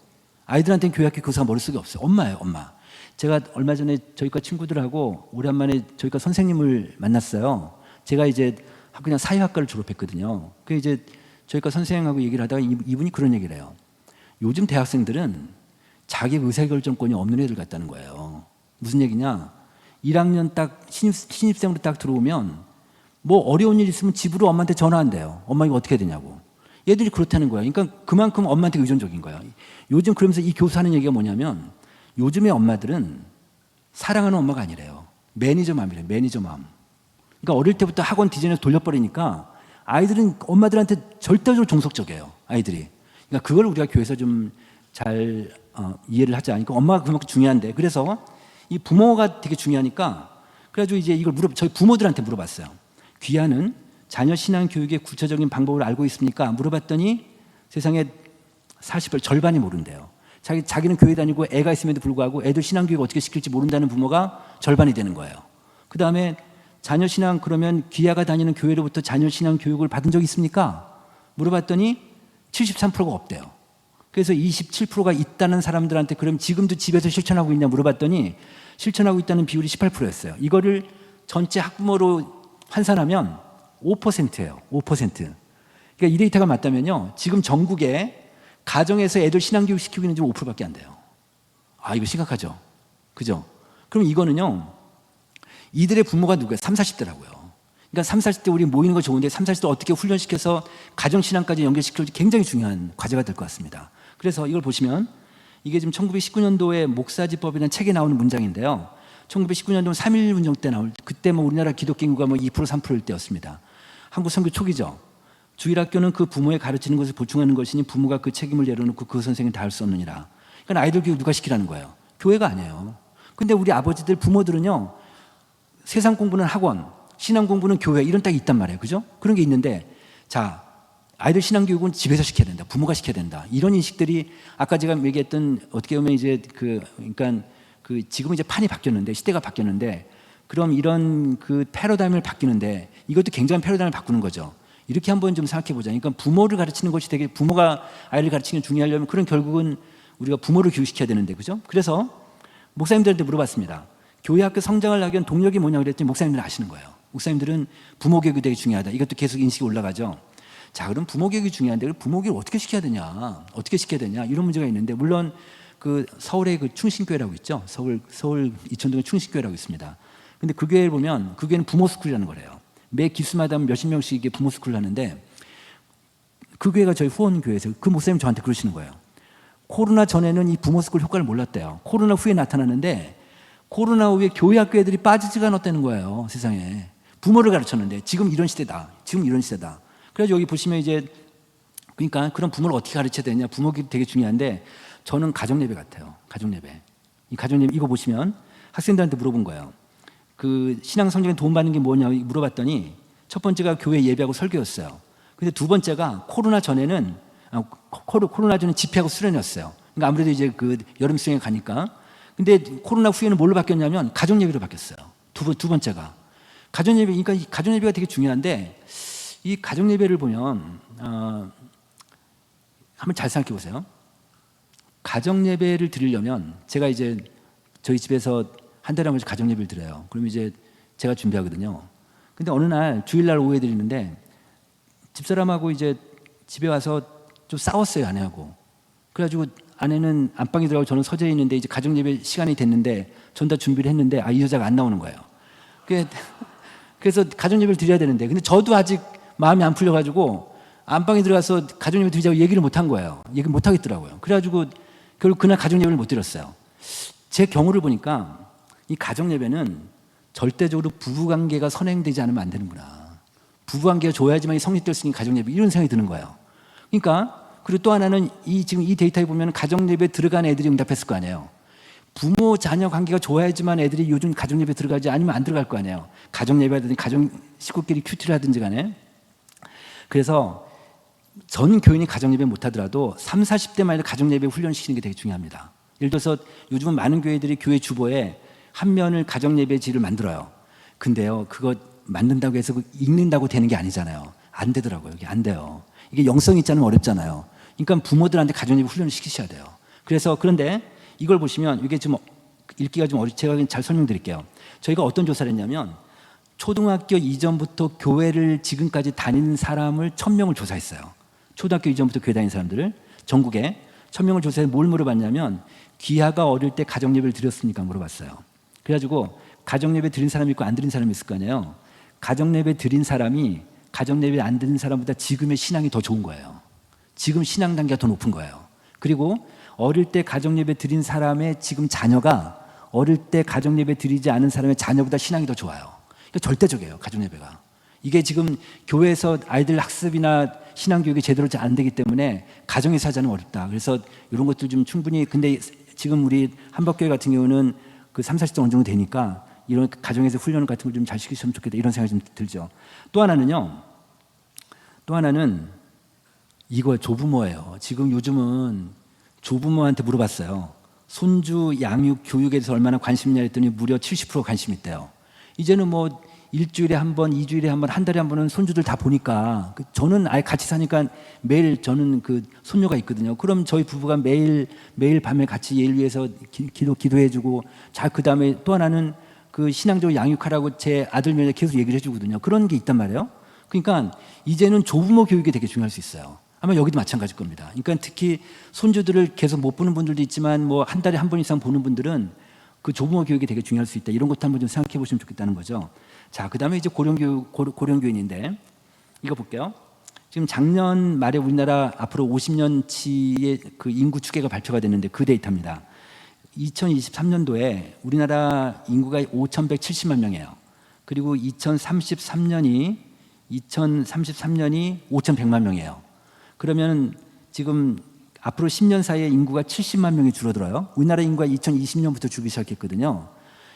아이들한테는 교회학교 교사가 머릿속에 없어요. 엄마예요, 엄마. 제가 얼마 전에 저희과 친구들하고 오랜만에 저희과 선생님을 만났어요. 제가 이제 그냥 사회학과를 졸업했거든요. 그 이제 저희과 선생님하고 얘기를 하다가 이분이 그런 얘기를 해요. 요즘 대학생들은 자기 의사결정권이 없는 애들 같다는 거예요. 무슨 얘기냐? 1학년 딱 신입생으로 딱 들어오면 뭐 어려운 일 있으면 집으로 엄마한테 전화한대요. 엄마 이거 어떻게 해야 되냐고. 얘들이 그렇다는 거예요. 그러니까 그만큼 엄마한테 의존적인 거예요. 요즘 그러면서 이 교사는 얘기가 뭐냐면 요즘의 엄마들은 사랑하는 엄마가 아니래요. 매니저맘이래요. 매니저맘. 그러니까 어릴 때부터 학원 디자인에서 돌려버리니까 아이들은 엄마들한테 절대적으로 종속적이에요. 아이들이. 그러니까 그걸 우리가 교회에서 좀 잘 이해를 하자. 그러니까 엄마가 그만큼 중요한데, 그래서 이 부모가 되게 중요하니까 그래가지고 이제 이걸 저희 부모들한테 물어봤어요. 귀하는 자녀 신앙 교육의 구체적인 방법을 알고 있습니까? 물어봤더니 세상에 40% 절반이 모른대요. 자기는 교회 다니고 애가 있음에도 불구하고 애들 신앙 교육 어떻게 시킬지 모른다는 부모가 절반이 되는 거예요. 그 다음에 자녀 신앙, 그러면 귀하가 다니는 교회로부터 자녀 신앙 교육을 받은 적 있습니까? 물어봤더니 73%가 없대요. 그래서 27%가 있다는 사람들한테 그럼 지금도 집에서 실천하고 있냐 물어봤더니 실천하고 있다는 비율이 18%였어요. 이거를 전체 학부모로 환산하면 5%예요. 5%. 그러니까 이 데이터가 맞다면요, 지금 전국에 가정에서 애들 신앙교육 시키고 있는 지 5%밖에 안 돼요. 이거 심각하죠. 그죠? 그럼 이거는요, 이들의 부모가 누구예요? 30, 40대라고요. 그러니까 30, 40대 우리 모이는 거 좋은데 30, 40대 어떻게 훈련시켜서 가정신앙까지 연결시킬지 굉장히 중요한 과제가 될 것 같습니다. 그래서 이걸 보시면 이게 지금 1919년도에 목사지법이라는 책에 나오는 문장인데요. 1919년도 3.1운동 때 그때 뭐 우리나라 기독교 인구가 뭐 2%, 3%일 때였습니다. 한국 선교 초기죠. 주일학교는 그 부모의 가르치는 것을 보충하는 것이니 부모가 그 책임을 내려놓고 그 선생을 다할 수 없느니라. 그러니까 아이들 교육 누가 시키라는 거예요? 교회가 아니에요. 근데 우리 아버지들, 부모들은요, 세상 공부는 학원, 신앙 공부는 교회, 이런 딱 있단 말이에요. 그죠? 그런 게 있는데, 자, 아이들 신앙교육은 집에서 시켜야 된다. 부모가 시켜야 된다. 이런 인식들이 아까 제가 얘기했던 어떻게 보면 이제 그러니까 지금 이제 판이 바뀌었는데 시대가 바뀌었는데 그럼 이런 그 패러다임을 바뀌는데 이것도 굉장한 패러다임을 바꾸는 거죠. 이렇게 한번 좀 생각해 보자. 그러니까 부모를 가르치는 것이 되게 부모가 아이를 가르치는 게 중요하려면 그런 결국은 우리가 부모를 교육시켜야 되는데 그죠? 그래서 목사님들한테 물어봤습니다. 교회 학교 성장을 하기 위한 동력이 뭐냐고 그랬더니 목사님들은 아시는 거예요. 목사님들은 부모 교육이 되게 중요하다. 이것도 계속 인식이 올라가죠. 자, 그럼 부모 교육이 중요한데 부모 교육을 어떻게 시켜야 되냐? 어떻게 시켜야 되냐? 이런 문제가 있는데 물론 그 서울의 그 충신교회라고 있죠. 서울 이천동에 충신교회라고 있습니다. 근데 그 교회를 보면 그 교회는 부모 스쿨이라는 거래요. 매 기수마다 몇십 명씩 이게 부모 스쿨을 하는데 그 교회가 저희 후원 교회에서 그 목사님 저한테 그러시는 거예요. 코로나 전에는 이 부모 스쿨 효과를 몰랐대요. 코로나 후에 나타나는데 코로나 후에 교회 학교 애들이 빠지지가 않았다는 거예요. 세상에. 부모를 가르쳤는데 지금 이런 시대다. 지금 이런 시대다. 그래서 여기 보시면 이제 그러니까 그런 부모를 어떻게 가르쳐야 되냐. 부모 교육 되게 중요한데 저는 가정예배 같아요. 가정예배. 이 가정예배 이거 보시면 학생들한테 물어본 거예요. 그 신앙 성장에 도움받는 게 뭐냐고 물어봤더니 첫 번째가 교회 예배하고 설교였어요. 근데 두 번째가 코로나 전에는 집회하고 수련이었어요. 그러니까 아무래도 이제 그 여름 수영에 가니까. 근데 코로나 후에는 뭘로 바뀌었냐면 가정 예배로 바뀌었어요. 두 번째가 가정 예배. 그러니까 이 가정 예배가 되게 중요한데 이 가정 예배를 보면 한번 잘 생각해 보세요. 가정 예배를 드리려면 제가 이제 저희 집에서 한 달에 한 번씩 가정 예배를 드려요. 그럼 이제 제가 준비하거든요. 근데 어느 날 주일날 오후에 드리는데 집사람하고 이제 집에 와서 좀 싸웠어요, 아내하고. 그래가지고 아내는 안방에 들어가고 저는 서재에 있는데 이제 가정 예배 시간이 됐는데 전 다 준비를 했는데 이 여자가 안 나오는 거예요. 그래서 가정 예배를 드려야 되는데 근데 저도 아직 마음이 안 풀려가지고 안방에 들어가서 가정 예배 드리자고 얘기를 못 한 거예요. 얘기를 못 하겠더라고요. 그래가지고 결국 그날 가정 예배를 못 드렸어요. 제 경우를 보니까 이 가정 예배는 절대적으로 부부관계가 선행되지 않으면 안 되는구나. 부부관계가 좋아야지만 성립될 수 있는 가정 예배 이런 생각이 드는 거예요. 그러니까 그리고 또 하나는 지금 이 데이터에 보면 가정 예배 들어간 애들이 응답했을 거 아니에요. 부모 자녀 관계가 좋아야지만 애들이 요즘 가정 예배 들어가지 않으면 안 들어갈 거 아니에요. 가정 예배 하든지 가정 식구끼리 큐티를 하든지 간에. 그래서 전 교인이 가정 예배 못 하더라도 30, 40대만 해도 가정 예배 훈련시키는 게 되게 중요합니다. 예를 들어서 요즘은 많은 교회들이 교회 주보에 한 면을 가정 예배지를 만들어요. 근데요, 그거 만든다고 해서 읽는다고 되는 게 아니잖아요. 안 되더라고요. 이게 안 돼요. 이게 영성 있지 않으면 어렵잖아요. 그러니까 부모들한테 가정 예배 훈련을 시키셔야 돼요. 그래서 그런데 이걸 보시면 이게 좀 읽기가 좀 제가 잘 설명드릴게요. 저희가 어떤 조사를 했냐면 초등학교 이전부터 교회를 지금까지 다니는 사람을 1000명을 조사했어요. 초등학교 이전부터 교회 다니는 사람들을 전국에 1000명을 조사해서 뭘 물어봤냐면 귀하가 어릴 때 가정 예배를 드렸습니까? 물어봤어요. 그래가지고 가정 예배 드린 사람이 있고 안 드린 사람이 있을 거 아니에요. 가정 예배 드린 사람이 가정 예배 안 드린 사람보다 지금의 신앙이 더 좋은 거예요. 지금 신앙 단계가 더 높은 거예요. 그리고 어릴 때 가정 예배 드린 사람의 지금 자녀가 어릴 때 가정 예배 드리지 않은 사람의 자녀보다 신앙이 더 좋아요. 그러니까 절대적이에요, 가정 예배가. 이게 지금 교회에서 아이들 학습이나 신앙 교육이 제대로 잘 안 되기 때문에 가정에서 하자는 어렵다. 그래서 이런 것들 좀 충분히 근데 지금 우리 한박교회 같은 경우는 그 30, 40대 어느 정도 되니까 이런 가정에서 훈련 같은 걸 좀 잘 시키셨으면 좋겠다 이런 생각이 좀 들죠. 또 하나는 이거 조부모예요. 지금 요즘은 조부모한테 물어봤어요. 손주 양육 교육에 대해서 얼마나 관심 있냐 했더니 무려 70% 관심 있대요. 이제는 뭐 일주일에 한 번, 2주일에 한 번, 한 달에 한 번은 손주들 다 보니까 저는 아예 같이 사니까 매일 저는 그 손녀가 있거든요. 그럼 저희 부부가 매일 밤에 같이 얘를 위해서 기도해주고 자 그다음에 또 하나는 그 신앙적으로 양육하라고 제 아들 며느리 계속 얘기를 해주거든요. 그런 게 있단 말이에요. 그러니까 이제는 조부모 교육이 되게 중요할 수 있어요. 아마 여기도 마찬가지일 겁니다. 그러니까 특히 손주들을 계속 못 보는 분들도 있지만 뭐 한 달에 한 번 이상 보는 분들은 그 조부모 교육이 되게 중요할 수 있다. 이런 것도 한번 좀 생각해 보시면 좋겠다는 거죠. 자, 그 다음에 이제 고령교인인데 이거 볼게요. 지금 작년 말에 우리나라 앞으로 50년치의 그 인구 추계가 발표가 됐는데 그 데이터입니다. 2023년도에 우리나라 인구가 5,170만 명이에요. 그리고 2033년이 5,100만 명이에요. 그러면 지금 앞으로 10년 사이에 인구가 70만 명이 줄어들어요. 우리나라 인구가 2020년부터 줄기 시작했거든요.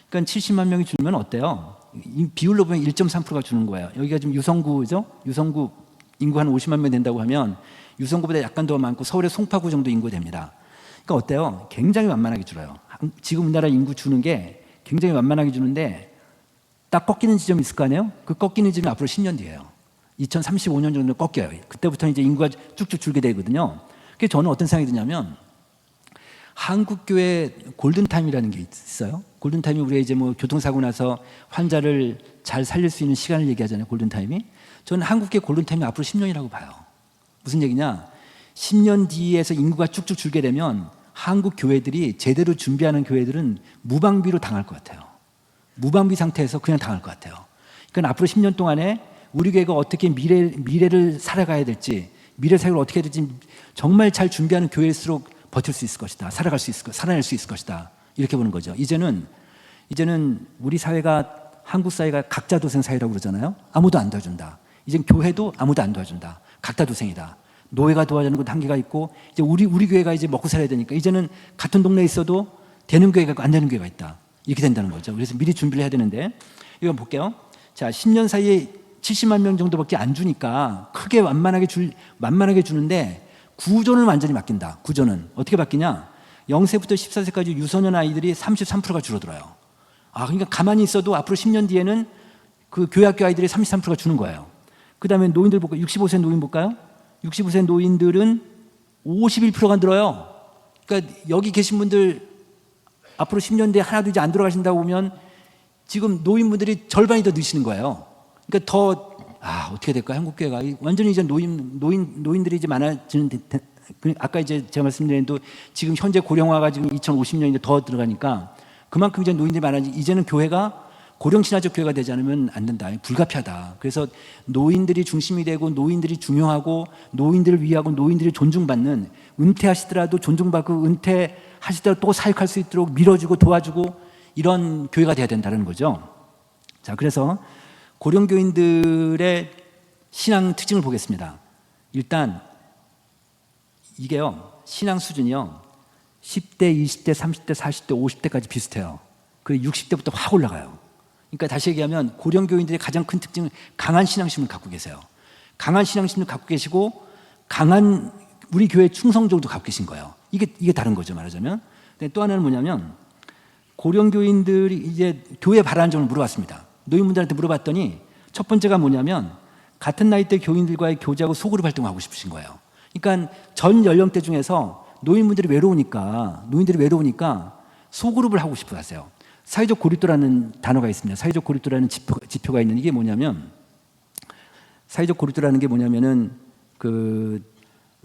그러니까 70만 명이 줄면 어때요? 이 비율로 보면 1.3%가 주는 거예요. 여기가 지금 유성구죠? 유성구 인구 한 50만 명 된다고 하면 유성구보다 약간 더 많고 서울의 송파구 정도 인구 됩니다. 그러니까 어때요? 굉장히 만만하게 줄어요. 지금 우리나라 인구 주는 게 굉장히 만만하게 주는데 딱 꺾이는 지점이 있을 거 아니에요? 그 꺾이는 지점이 앞으로 10년 뒤에요. 2035년 정도 꺾여요. 그때부터 이제 인구가 쭉쭉 줄게 되거든요. 그래서 저는 어떤 생각이 드냐면 한국교회 골든타임이라는 게 있어요. 골든타임이 우리가 이제 뭐 교통사고 나서 환자를 잘 살릴 수 있는 시간을 얘기하잖아요. 골든타임이. 저는 한국교회 골든타임이 앞으로 10년이라고 봐요. 무슨 얘기냐? 10년 뒤에서 인구가 쭉쭉 줄게 되면 한국 교회들이 제대로 준비하는 교회들은 무방비로 당할 것 같아요. 무방비 상태에서 그냥 당할 것 같아요. 그러니까 앞으로 10년 동안에 우리 교회가 어떻게 미래를 살아가야 될지, 미래 사역을 어떻게 해야 될지 정말 잘 준비하는 교회일수록 버틸 수 있을 것이다. 살아낼 수 있을 것이다. 이렇게 보는 거죠. 이제는 우리 사회가, 한국 사회가 각자 도생 사회라고 그러잖아요. 아무도 안 도와준다. 이젠 교회도 아무도 안 도와준다. 각자 도생이다. 노예가 도와주는 것도 한계가 있고, 이제 우리 교회가 이제 먹고 살아야 되니까 이제는 같은 동네에 있어도 되는 교회가 있고 안 되는 교회가 있다. 이렇게 된다는 거죠. 그래서 미리 준비를 해야 되는데, 이거 볼게요. 자, 10년 사이에 70만 명 정도밖에 안 주니까 크게 만만하게 주는데 구조는 완전히 바뀐다. 구조는 어떻게 바뀌냐? 0세부터 14세까지 유소년 아이들이 33%가 줄어들어요. 그러니까 가만히 있어도 앞으로 10년 뒤에는 그 교회학교 아이들이 33%가 주는 거예요. 그 다음에 노인들 볼까요? 65세 노인 볼까요? 65세 노인들은 51%가 늘어요. 그러니까 여기 계신 분들 앞으로 10년 뒤에 하나도 이제 안 들어가신다고 보면 지금 노인분들이 절반이 더 느시는 거예요. 그러니까 어떻게 될까? 한국교회가 완전히 이제 노인들이 이제 많아지는, 아까 이제 제가 말씀드린 또 지금 현재 고령화가 지금 2050년인데 더 들어가니까 그만큼 이제 노인들이 많아지고 이제는 교회가 고령 친화적 교회가 되지 않으면 안 된다. 불가피하다. 그래서 노인들이 중심이 되고 노인들이 중요하고 노인들을 위하고 노인들이 존중받는, 은퇴하시더라도 존중받고 은퇴하시더라도 또 사역할 수 있도록 밀어주고 도와주고 이런 교회가 돼야 된다는 거죠. 자, 그래서 고령교인들의 신앙 특징을 보겠습니다. 일단 이게요, 신앙 수준이요 10대, 20대, 30대, 40대, 50대까지 비슷해요. 그리고 60대부터 확 올라가요. 그러니까 다시 얘기하면 고령교인들의 가장 큰 특징은 강한 신앙심을 갖고 계세요. 강한 신앙심을 갖고 계시고 강한 우리 교회 충성적도 갖고 계신 거예요. 이게 다른 거죠, 말하자면. 근데 또 하나는 뭐냐면 고령교인들이 이제 교회 바라는 점을 물어봤습니다. 노인분들한테 물어봤더니 첫 번째가 뭐냐면 같은 나이대 교인들과의 교제하고 소그룹 활동하고 싶으신 거예요. 그러니까 전 연령대 중에서 노인들이 외로우니까 소그룹을 하고 싶어 하세요. 사회적 고립도라는 단어가 있습니다. 사회적 고립도라는 지표가 있는, 이게 뭐냐면 사회적 고립도라는 게 뭐냐면은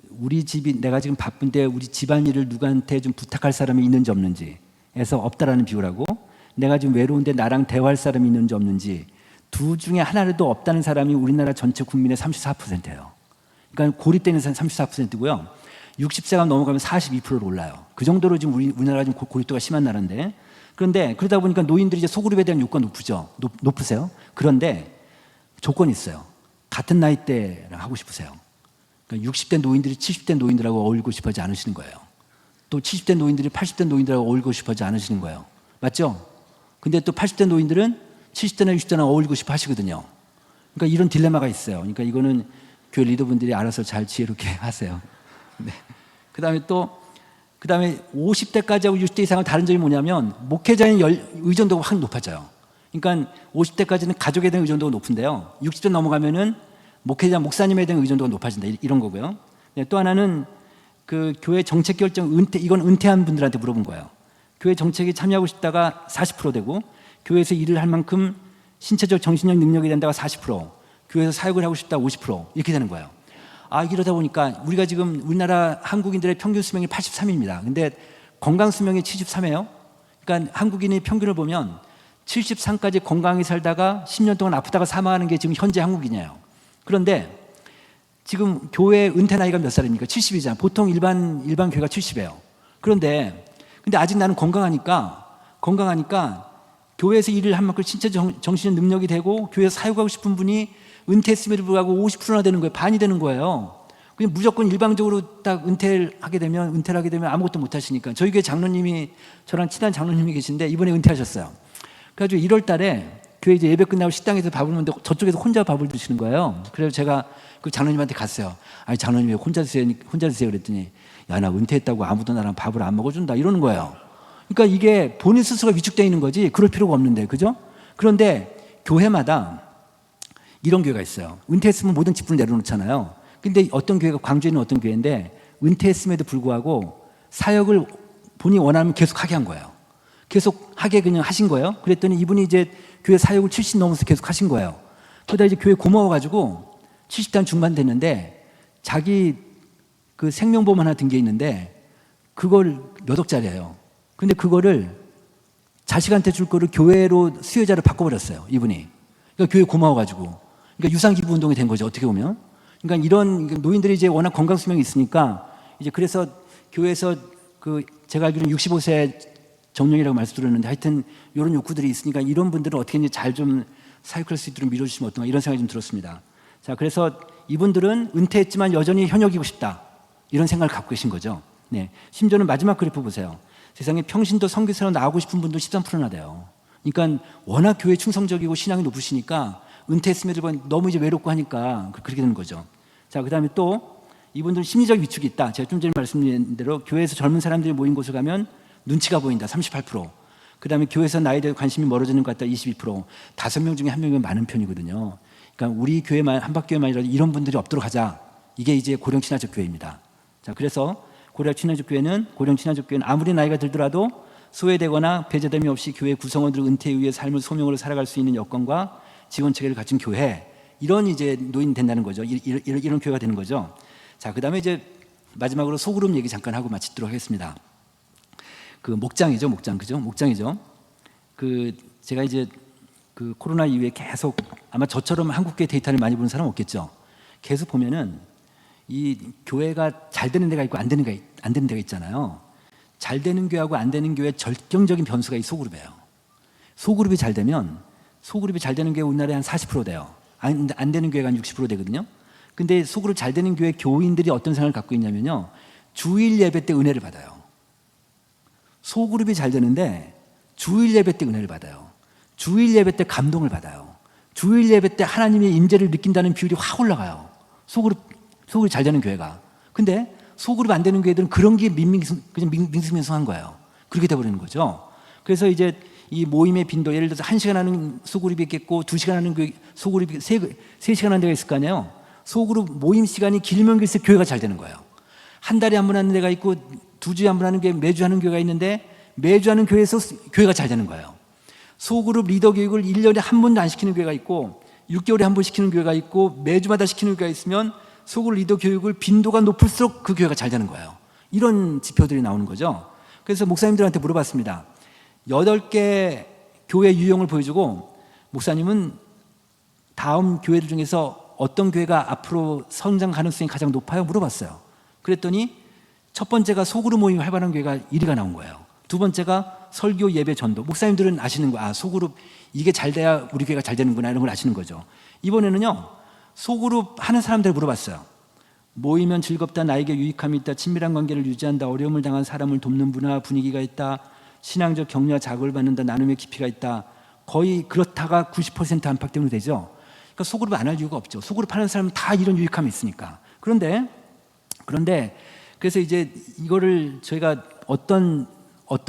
우리 집이, 내가 지금 바쁜데 우리 집안일을 누구한테 좀 부탁할 사람이 있는지 없는지 에서 없다라는 비유라고, 내가 지금 외로운데 나랑 대화할 사람이 있는지 없는지 두 중에 하나라도 없다는 사람이 우리나라 전체 국민의 34%예요. 그러니까 고립되는 사람이 34%고요. 60세가 넘어가면 42%로 올라요. 그 정도로 지금 우리나라가 지금 고립도가 심한 나라인데, 그런데 그러다 보니까 노인들이 이제 소그룹에 대한 욕구가 높으세요. 그런데 조건이 있어요. 같은 나이대랑 하고 싶으세요. 그러니까 60대 노인들이 70대 노인들하고 어울리고 싶어하지 않으시는 거예요. 또 70대 노인들이 80대 노인들하고 어울리고 싶어하지 않으시는 거예요. 맞죠? 근데 또 80대 노인들은 70대나 60대나 어울리고 싶어 하시거든요. 그러니까 이런 딜레마가 있어요. 그러니까 이거는 교회 리더분들이 알아서 잘 지혜롭게 하세요. 네. 그 다음에 50대까지하고 60대 이상은 다른 점이 뭐냐면 목회자의 의존도가 확 높아져요. 그러니까 50대까지는 가족에 대한 의존도가 높은데요. 60대 넘어가면은 목사님에 대한 의존도가 높아진다. 이런 거고요. 네, 또 하나는 그 교회 정책 결정 이건 은퇴한 분들한테 물어본 거예요. 교회 정책에 참여하고 싶다가 40% 되고, 교회에서 일을 할 만큼 신체적 정신적 능력이 된다가 40%, 교회에서 사역을 하고 싶다가 50% 이렇게 되는 거예요. 이러다 보니까 우리가 지금 우리나라 한국인들의 평균 수명이 83입니다. 근데 건강 수명이 73이에요. 그러니까 한국인의 평균을 보면 73까지 건강히 살다가 10년 동안 아프다가 사망하는 게 지금 현재 한국인이에요. 그런데 지금 교회 은퇴 나이가 몇 살입니까? 70이잖아요. 보통 일반 교회가 70이에요. 근데 아직 나는 건강하니까 교회에서 일을 한 만큼 신체적 정신적 능력이 되고 교회에서 사역하고 싶은 분이 은퇴했음에도 불구하고 50%나 되는 거예요. 반이 되는 거예요. 그냥 무조건 일방적으로 딱 은퇴를 하게 되면 아무것도 못 하시니까. 저희 교회 장로님이, 저랑 친한 장로님이 계신데 이번에 은퇴하셨어요. 그래가지고 1월 달에 교회 이제 예배 끝나고 식당에서 밥을 먹는데 저쪽에서 혼자 밥을 드시는 거예요. 그래서 제가 그 장로님한테 갔어요. 아니 장로님 왜 혼자 드세요 그랬더니 야 나 은퇴했다고 아무도 나랑 밥을 안 먹어준다 이러는 거예요. 그러니까 이게 본인 스스로가 위축되어 있는 거지 그럴 필요가 없는데, 그죠? 그런데 교회마다 이런 교회가 있어요. 은퇴했으면 모든 직분을 내려놓잖아요. 근데 어떤 교회가, 광주에 있는 어떤 교회인데 은퇴했음에도 불구하고 사역을 본인이 원하면 계속 하게 한 거예요. 계속 하게 그냥 하신 거예요. 그랬더니 이분이 이제 교회 사역을 70 넘어서 계속 하신 거예요. 그러다 이제 교회 고마워가지고 70대 중반 됐는데 자기 그 생명보험 하나 든 게 있는데 그걸 몇 억짜리예요. 근데 그거를 자식한테 줄 거를 교회로 수혜자로 바꿔버렸어요, 이분이. 그러니까 교회 고마워가지고. 그러니까 유산기부 운동이 된 거죠, 어떻게 보면. 그러니까 이런 노인들이 이제 워낙 건강수명이 있으니까 이제 그래서 교회에서 그 제가 알기로는 65세 정령이라고 말씀드렸는데 하여튼 이런 욕구들이 있으니까 이런 분들은 어떻게 잘 좀 사역할 수 있도록 밀어주시면 어떤가 이런 생각이 좀 들었습니다. 자, 그래서 이분들은 은퇴했지만 여전히 현역이고 싶다 이런 생각을 갖고 계신 거죠. 네, 심지어는 마지막 그래프 보세요. 세상에 평신도 선교사로 나오고 싶은 분도 13%나 돼요. 그러니까 워낙 교회 충성적이고 신앙이 높으시니까 은퇴했음에도 불구하고 너무 이제 외롭고 하니까 그렇게 되는 거죠. 자, 그 다음에 또 이분들은 심리적 위축이 있다. 제가 좀 전에 말씀드린 대로 교회에서 젊은 사람들이 모인 곳을 가면 눈치가 보인다. 38%. 그 다음에 교회에서 나에 대해 관심이 멀어지는 것 같다. 22%. 5명 중에 1명이면 많은 편이거든요. 그러니까 우리 교회만, 한박교회만이라도 이런 분들이 없도록 하자. 이게 이제 고령 친화적 교회입니다. 자, 그래서 고령 친화적 교회는 아무리 나이가 들더라도 소외되거나 배제됨이 없이 교회 구성원들 은퇴 이후의 삶을 소명으로 살아갈 수 있는 여건과 지원 체계를 갖춘 교회, 이런 이제 노인 된다는 거죠. 이런 교회가 되는 거죠. 자, 그 다음에 이제 마지막으로 소그룹 얘기 잠깐 하고 마치도록 하겠습니다. 그 목장이죠, 그죠? 목장이죠. 그 제가 이제 그 코로나 이후에 계속 아마 저처럼 한국교회 데이터를 많이 보는 사람 없겠죠. 계속 보면은 이 교회가 잘 되는 데가 있고 안 되는 데가 있잖아요. 잘 되는 교회하고 안 되는 교회의 결정적인 변수가 이 소그룹이에요. 소그룹이 잘 되는 교회 우리나라에 한 40% 돼요. 안 되는 교회가 한 60% 되거든요. 근데 소그룹 잘 되는 교회 교인들이 어떤 생각을 갖고 있냐면요. 주일 예배 때 은혜를 받아요. 소그룹이 잘 되는데 주일 예배 때 은혜를 받아요. 주일 예배 때 감동을 받아요. 주일 예배 때 하나님의 임재를 느낀다는 비율이 확 올라가요. 소그룹이 잘 되는 교회가. 근데 소그룹 안 되는 교회들은 그런 게 그냥 밍숭맹숭한 거예요. 그렇게 돼버리는 거죠. 그래서 이제 이 모임의 빈도, 예를 들어서 1시간 하는 소그룹이 있겠고 2시간 하는 소그룹이 3시간 하는 데가 있을 거 아니에요. 소그룹 모임 시간이 길면 길수록 교회가 잘 되는 거예요. 한 달에 한 번 하는 데가 있고 2주에 한 번 하는 게 매주 하는 교회가 있는데 매주 하는 교회에서 교회가 잘 되는 거예요. 소그룹 리더 교육을 1년에 한 번도 안 시키는 교회가 있고 6개월에 한 번 시키는 교회가 있고 매주마다 시키는 교회가 있으면 소그룹 리더 교육을 빈도가 높을수록 그 교회가 잘 되는 거예요. 이런 지표들이 나오는 거죠. 그래서 목사님들한테 물어봤습니다. 8개 교회 유형을 보여주고 목사님은 다음 교회들 중에서 어떤 교회가 앞으로 성장 가능성이 가장 높아요? 물어봤어요. 그랬더니 첫 번째가 소그룹 모임 활발한 교회가 1위가 나온 거예요. 두 번째가 설교, 예배, 전도. 목사님들은 아시는 거야. 소그룹 이게 잘 돼야 우리 교회가 잘 되는구나 이런 걸 아시는 거죠. 이번에는요. 소그룹 하는 사람들 물어봤어요. 모이면 즐겁다, 나에게 유익함이 있다, 친밀한 관계를 유지한다, 어려움을 당한 사람을 돕는 문화 분위기가 있다, 신앙적 격려와 자극을 받는다, 나눔의 깊이가 있다. 거의 그렇다가 90% 안팎 때문에 되죠. 그러니까 소그룹 안 할 이유가 없죠. 소그룹 하는 사람은 다 이런 유익함이 있으니까. 그런데 그래서 이제 이거를 저희가 어떤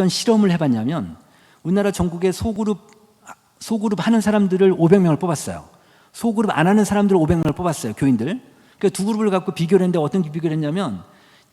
실험을 해봤냐면 우리나라 전국에 소그룹 하는 사람들을 500명을 뽑았어요. 소그룹 안 하는 사람들을 500명을 뽑았어요. 교인들. 그러니까 두 그룹을 갖고 비교를 했는데 어떤 비교를 했냐면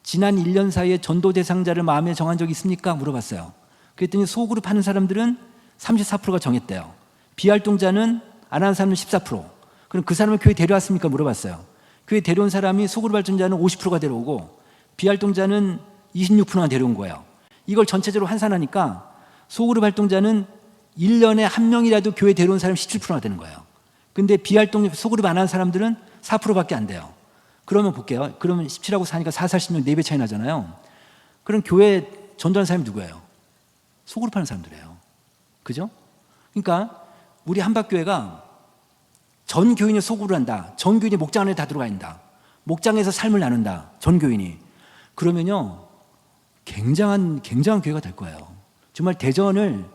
지난 1년 사이에 전도 대상자를 마음에 정한 적이 있습니까? 물어봤어요. 그랬더니 소그룹 하는 사람들은 34%가 정했대요. 비활동자는 안 하는 사람은 14%. 그럼 그 사람을 교회 데려왔습니까? 물어봤어요. 교회 데려온 사람이 소그룹 활동자는 50%가 데려오고 비활동자는 26%가 데려온 거예요. 이걸 전체적으로 환산하니까 소그룹 활동자는 1년에 한 명이라도 교회 데려온 사람이 17%가 되는 거예요. 근데 소그룹 안 하는 사람들은 4%밖에 안 돼요. 그러면 볼게요. 그러면 17하고 4니까 4, 40명 4배 차이 나잖아요. 그럼 교회 전도하는 사람이 누구예요? 소그룹 하는 사람들이에요. 그죠? 그러니까 우리 한박교회가 전 교인이 소그룹을 한다. 전 교인이 목장 안에 다 들어가 있다. 목장에서 삶을 나눈다. 전 교인이. 그러면요. 굉장한 교회가 될 거예요. 정말 대전을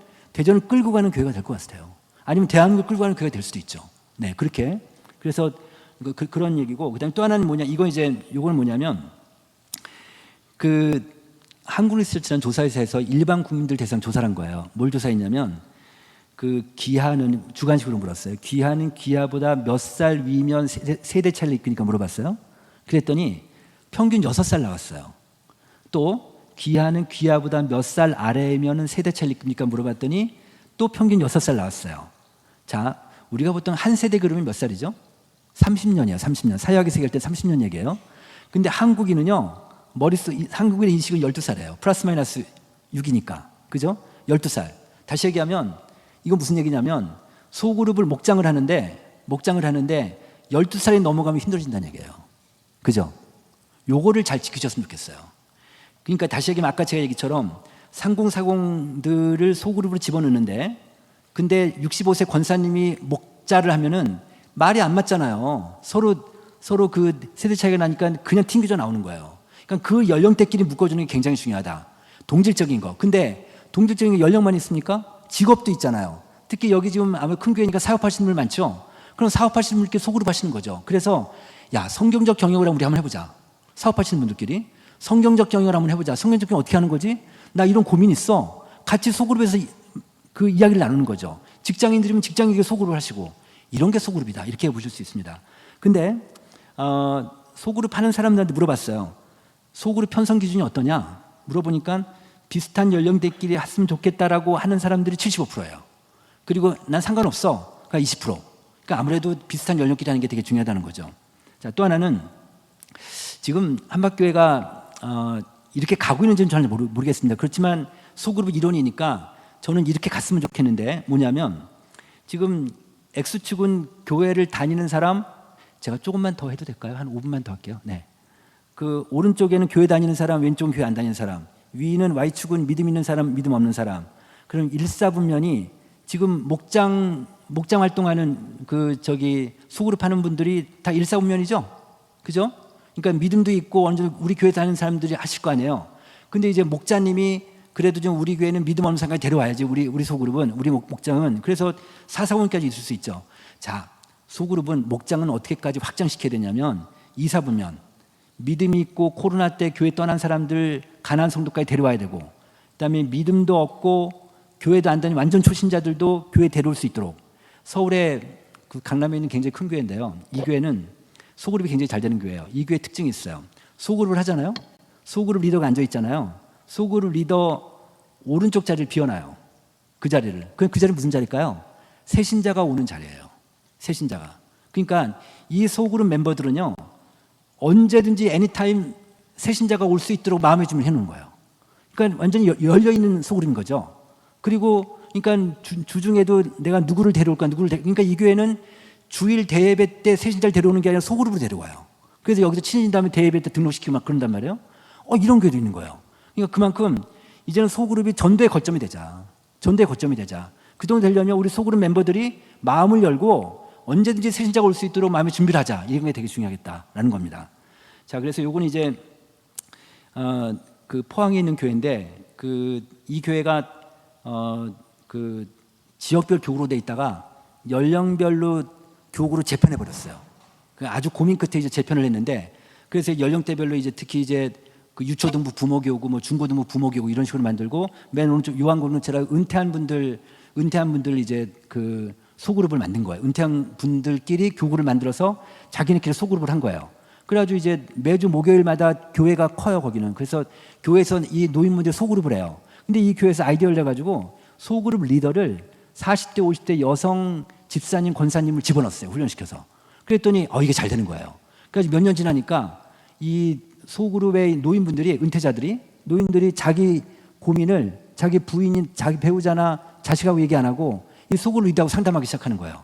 끌고 가는 교회가 될 것 같아요. 아니면 대한민국 끌고 가는 교회가 될 수도 있죠. 네, 그렇게. 그래서 그런 얘기고, 그다음에 또 하나는 뭐냐, 요건 뭐냐면 그 한국리서치라는 조사회사에서 일반 국민들 대상 조사를 한 거예요. 뭘 조사했냐면 그 기하는 주관식으로 물었어요. 기하는 기하보다 몇 살 위면 세대 차이를 이끄니까 물어봤어요. 그랬더니 평균 6살 나왔어요. 또 기하는 기하보다 몇 살 아래면 세대 차이를 이끄니까 물어봤더니 또 평균 6살 나왔어요. 자, 우리가 보통 한 세대 그러면 몇 살이죠? 30년이에요. 30년. 사회학에서 얘기할 때 30년 얘기해요. 근데 한국인은요, 한국인의 인식은 12살이에요. 플러스 마이너스 6이니까. 그죠? 12살. 다시 얘기하면, 이건 무슨 얘기냐면, 소그룹을 목장을 하는데 12살이 넘어가면 힘들어진다는 얘기예요. 그죠? 요거를 잘 지키셨으면 좋겠어요. 그러니까 다시 얘기하면 아까 제가 얘기처럼 상공사공들을 소그룹으로 집어넣는데, 근데 65세 권사님이 목자를 하면은 말이 안 맞잖아요. 서로 그 세대 차이가 나니까 그냥 튕겨져 나오는 거예요. 그러니까 그 연령대끼리 묶어주는 게 굉장히 중요하다. 동질적인 거. 근데 동질적인 게 연령만 있습니까? 직업도 있잖아요. 특히 여기 지금 아마 큰 교회니까 사업하시는 분들 많죠? 그럼 사업하시는 분들끼리 소그룹 하시는 거죠. 그래서 야, 성경적 경영을 우리 한번 해보자. 사업하시는 분들끼리. 성경적 경영을 한번 해보자. 성경적 경영 어떻게 하는 거지? 나 이런 고민 있어. 같이 소그룹에서 그 이야기를 나누는 거죠. 직장인들이면 직장인에게 소그룹을 하시고, 이런 게 소그룹이다. 이렇게 보실 수 있습니다. 근데 소그룹 하는 사람들한테 물어봤어요. 소그룹 편성 기준이 어떠냐? 물어보니까 비슷한 연령대끼리 했으면 좋겠다라고 하는 사람들이 75%예요. 그리고 난 상관없어. 그러니까 20%. 그러니까 아무래도 비슷한 연령끼리 하는 게 되게 중요하다는 거죠. 자, 또 하나는 지금 한박교회가 이렇게 가고 있는지는 잘 모르겠습니다. 그렇지만 소그룹 이론이니까 저는 이렇게 갔으면 좋겠는데, 뭐냐면 지금 X축은 교회를 다니는 사람, 제가 조금만 더 해도 될까요? 한 5분만 더 할게요. 네. 그 오른쪽에는 교회 다니는 사람, 왼쪽은 교회 안 다니는 사람, 위는 Y축은 믿음 있는 사람, 믿음 없는 사람. 그럼 일사분면이 지금 목장 활동하는 소그룹 하는 분들이 다 일사분면이죠? 그죠? 그러니까 믿음도 있고 완전 우리 교회 다니는 사람들이 하실 거 아니에요. 근데 이제 목자님이 그래도 좀 우리 교회는 믿음 없는 사람까지 데려와야지. 우리 소그룹은, 우리 목장은. 그래서 사사분까지 있을 수 있죠. 자, 소그룹은 목장은 어떻게까지 확장시켜야 되냐면 이사분면, 믿음이 있고 코로나 때 교회 떠난 사람들 가난한 성도까지 데려와야 되고, 그다음에 믿음도 없고 교회도 안 다니는 완전 초신자들도 교회 데려올 수 있도록. 서울에 그 강남에 있는 굉장히 큰 교회인데요. 이 교회는 소그룹이 굉장히 잘 되는 교회예요. 이 교회 특징이 있어요. 소그룹을 하잖아요. 소그룹 리더가 앉아 있잖아요. 소그룹 리더 오른쪽 자리를 비워놔요. 그 자리를. 그 자리는 무슨 자리일까요? 새신자가 오는 자리예요. 새신자가. 그러니까 이 소그룹 멤버들은요, 언제든지 애니타임 새신자가 올 수 있도록 마음의 준비를 해놓은 거예요. 그러니까 완전히 열려있는 소그룹인 거죠. 그리고 그러니까 주중에도 내가 누구를 데려올까, 그러니까 이 교회는 주일 대예배 때 새신자를 데려오는 게 아니라 소그룹으로 데려와요. 그래서 여기서 친해진 다음에 대예배 때 등록시키고 막 그런단 말이에요. 이런 교회도 있는 거예요. 그러니까 그만큼 이제는 소그룹이 전도의 거점이 되자. 그 정도 되려면 우리 소그룹 멤버들이 마음을 열고 언제든지 새신자가 올 수 있도록 마음의 준비를 하자. 이런 게 되게 중요하겠다라는 겁니다. 자, 그래서 요건 이제 그 포항에 있는 교회인데, 이 교회가 그 지역별 교구로 돼 있다가 연령별로 교구로 재편해 버렸어요. 아주 고민 끝에 이제 재편을 했는데, 그래서 연령대별로 이제 특히 이제 그 유초등부 부모교구, 뭐 중고등부 부모교구 이런 식으로 만들고, 맨 오른쪽 요한공동체라 은퇴한 분들 이제 그 소그룹을 만든 거예요. 은퇴한 분들끼리 교구를 만들어서 자기네끼리 소그룹을 한 거예요. 그래가지고 이제 매주 목요일마다 교회가 커요, 거기는. 그래서 교회에서 이 노인분들 소그룹을 해요. 근데 이 교회에서 아이디어를 내가지고 소그룹 리더를 40대, 50대 여성 집사님, 권사님을 집어넣었어요. 훈련시켜서. 그랬더니 이게 잘 되는 거예요. 그래서 몇 년 지나니까 이 소그룹의 노인분들이, 노인들이 자기 고민을 자기 부인인 자기 배우자나 자식하고 얘기 안 하고 이 소그룹 리더하고 상담하기 시작하는 거예요.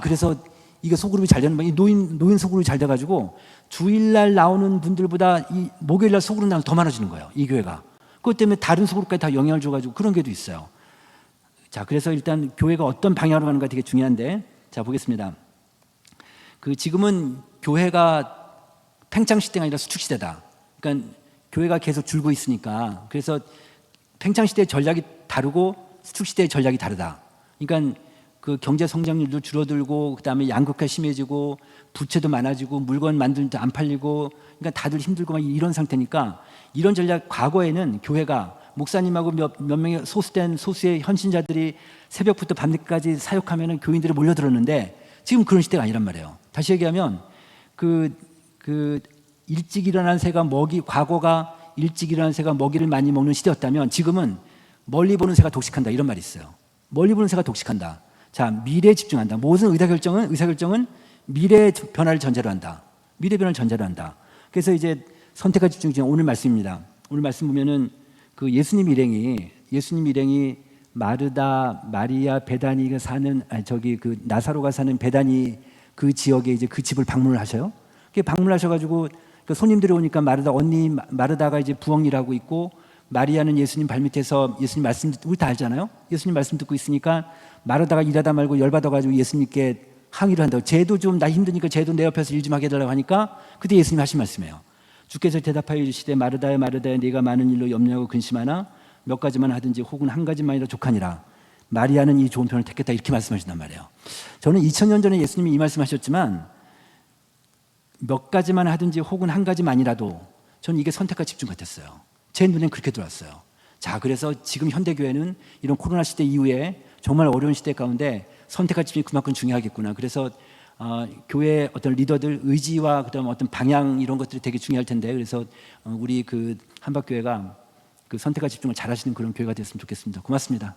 그래서 이게 소그룹이 잘 되는 거예요. 이 노인 소그룹이 잘 돼가지고 주일날 나오는 분들보다 이 목요일날 소그룹 나오는 더 많아지는 거예요. 이 교회가. 그것 때문에 다른 소그룹까지 다 영향을 줘가지고 그런 게도 있어요. 자, 그래서 일단 교회가 어떤 방향으로 가는가 되게 중요한데, 자, 보겠습니다. 지금은 교회가 팽창시대가 아니라 수축시대다. 그러니까 교회가 계속 줄고 있으니까, 그래서 팽창시대의 전략이 다르고 수축시대의 전략이 다르다. 그러니까 그 경제 성장률도 줄어들고 그다음에 양극화 심해지고 부채도 많아지고 물건 만들도 안 팔리고 그러니까 다들 힘들고 막 이런 상태니까 이런 전략 과거에는 교회가 목사님하고 몇 명의 소수의 헌신자들이 새벽부터 밤늦게까지 사역하면은 교인들이 몰려들었는데 지금 그런 시대가 아니란 말이에요. 다시 얘기하면 그 일찍 일어난 새가 과거가 일찍 일어난 새가 먹이를 많이 먹는 시대였다면 지금은 멀리 보는 새가 독식한다 이런 말이 있어요. 멀리 보는 새가 독식한다. 자, 미래에 집중한다. 모든 의사결정은 미래의 변화를 전제로 한다. 미래 변화를 전제로 한다. 그래서 이제 선택과 집중 중에 오늘 말씀입니다. 오늘 말씀 보면은 그 예수님 일행이 마르다, 마리아, 베다니가 사는 그 나사로가 사는 베다니 그 지역에 이제 그 집을 방문을 하셔요. 그 방문하셔가지고 그 손님들이 오니까 마르다가 이제 부엌일하고 있고 마리아는 예수님 발밑에서 예수님 말씀 우리 다 알잖아요. 예수님 말씀 듣고 있으니까 마르다가 일하다 말고 열받아가지고 예수님께 항의를 한다고. 쟤도 좀 나 힘드니까 쟤도 내 옆에서 일 좀 하게 해달라고 하니까 그때 예수님 하신 말씀이에요. 주께서 대답하여 이르시되 마르다야 마르다야 네가 많은 일로 염려하고 근심하나 몇 가지만 하든지 혹은 한 가지만이라 족하니라. 마리아는 이 좋은 편을 택했다 이렇게 말씀하신단 말이에요. 저는 2000년 전에 예수님이 이 말씀하셨지만 몇 가지만 하든지 혹은 한 가지만이라도 저는 이게 선택과 집중 같았어요. 제 눈엔 그렇게 들어왔어요. 자, 그래서 지금 현대교회는 이런 코로나 시대 이후에 정말 어려운 시대 가운데 선택과 집중이 그만큼 중요하겠구나. 그래서 교회 어떤 리더들 의지와 그다음 어떤 방향 이런 것들이 되게 중요할 텐데 그래서 우리 그 한박교회가 그 선택과 집중을 잘하시는 그런 교회가 됐으면 좋겠습니다. 고맙습니다.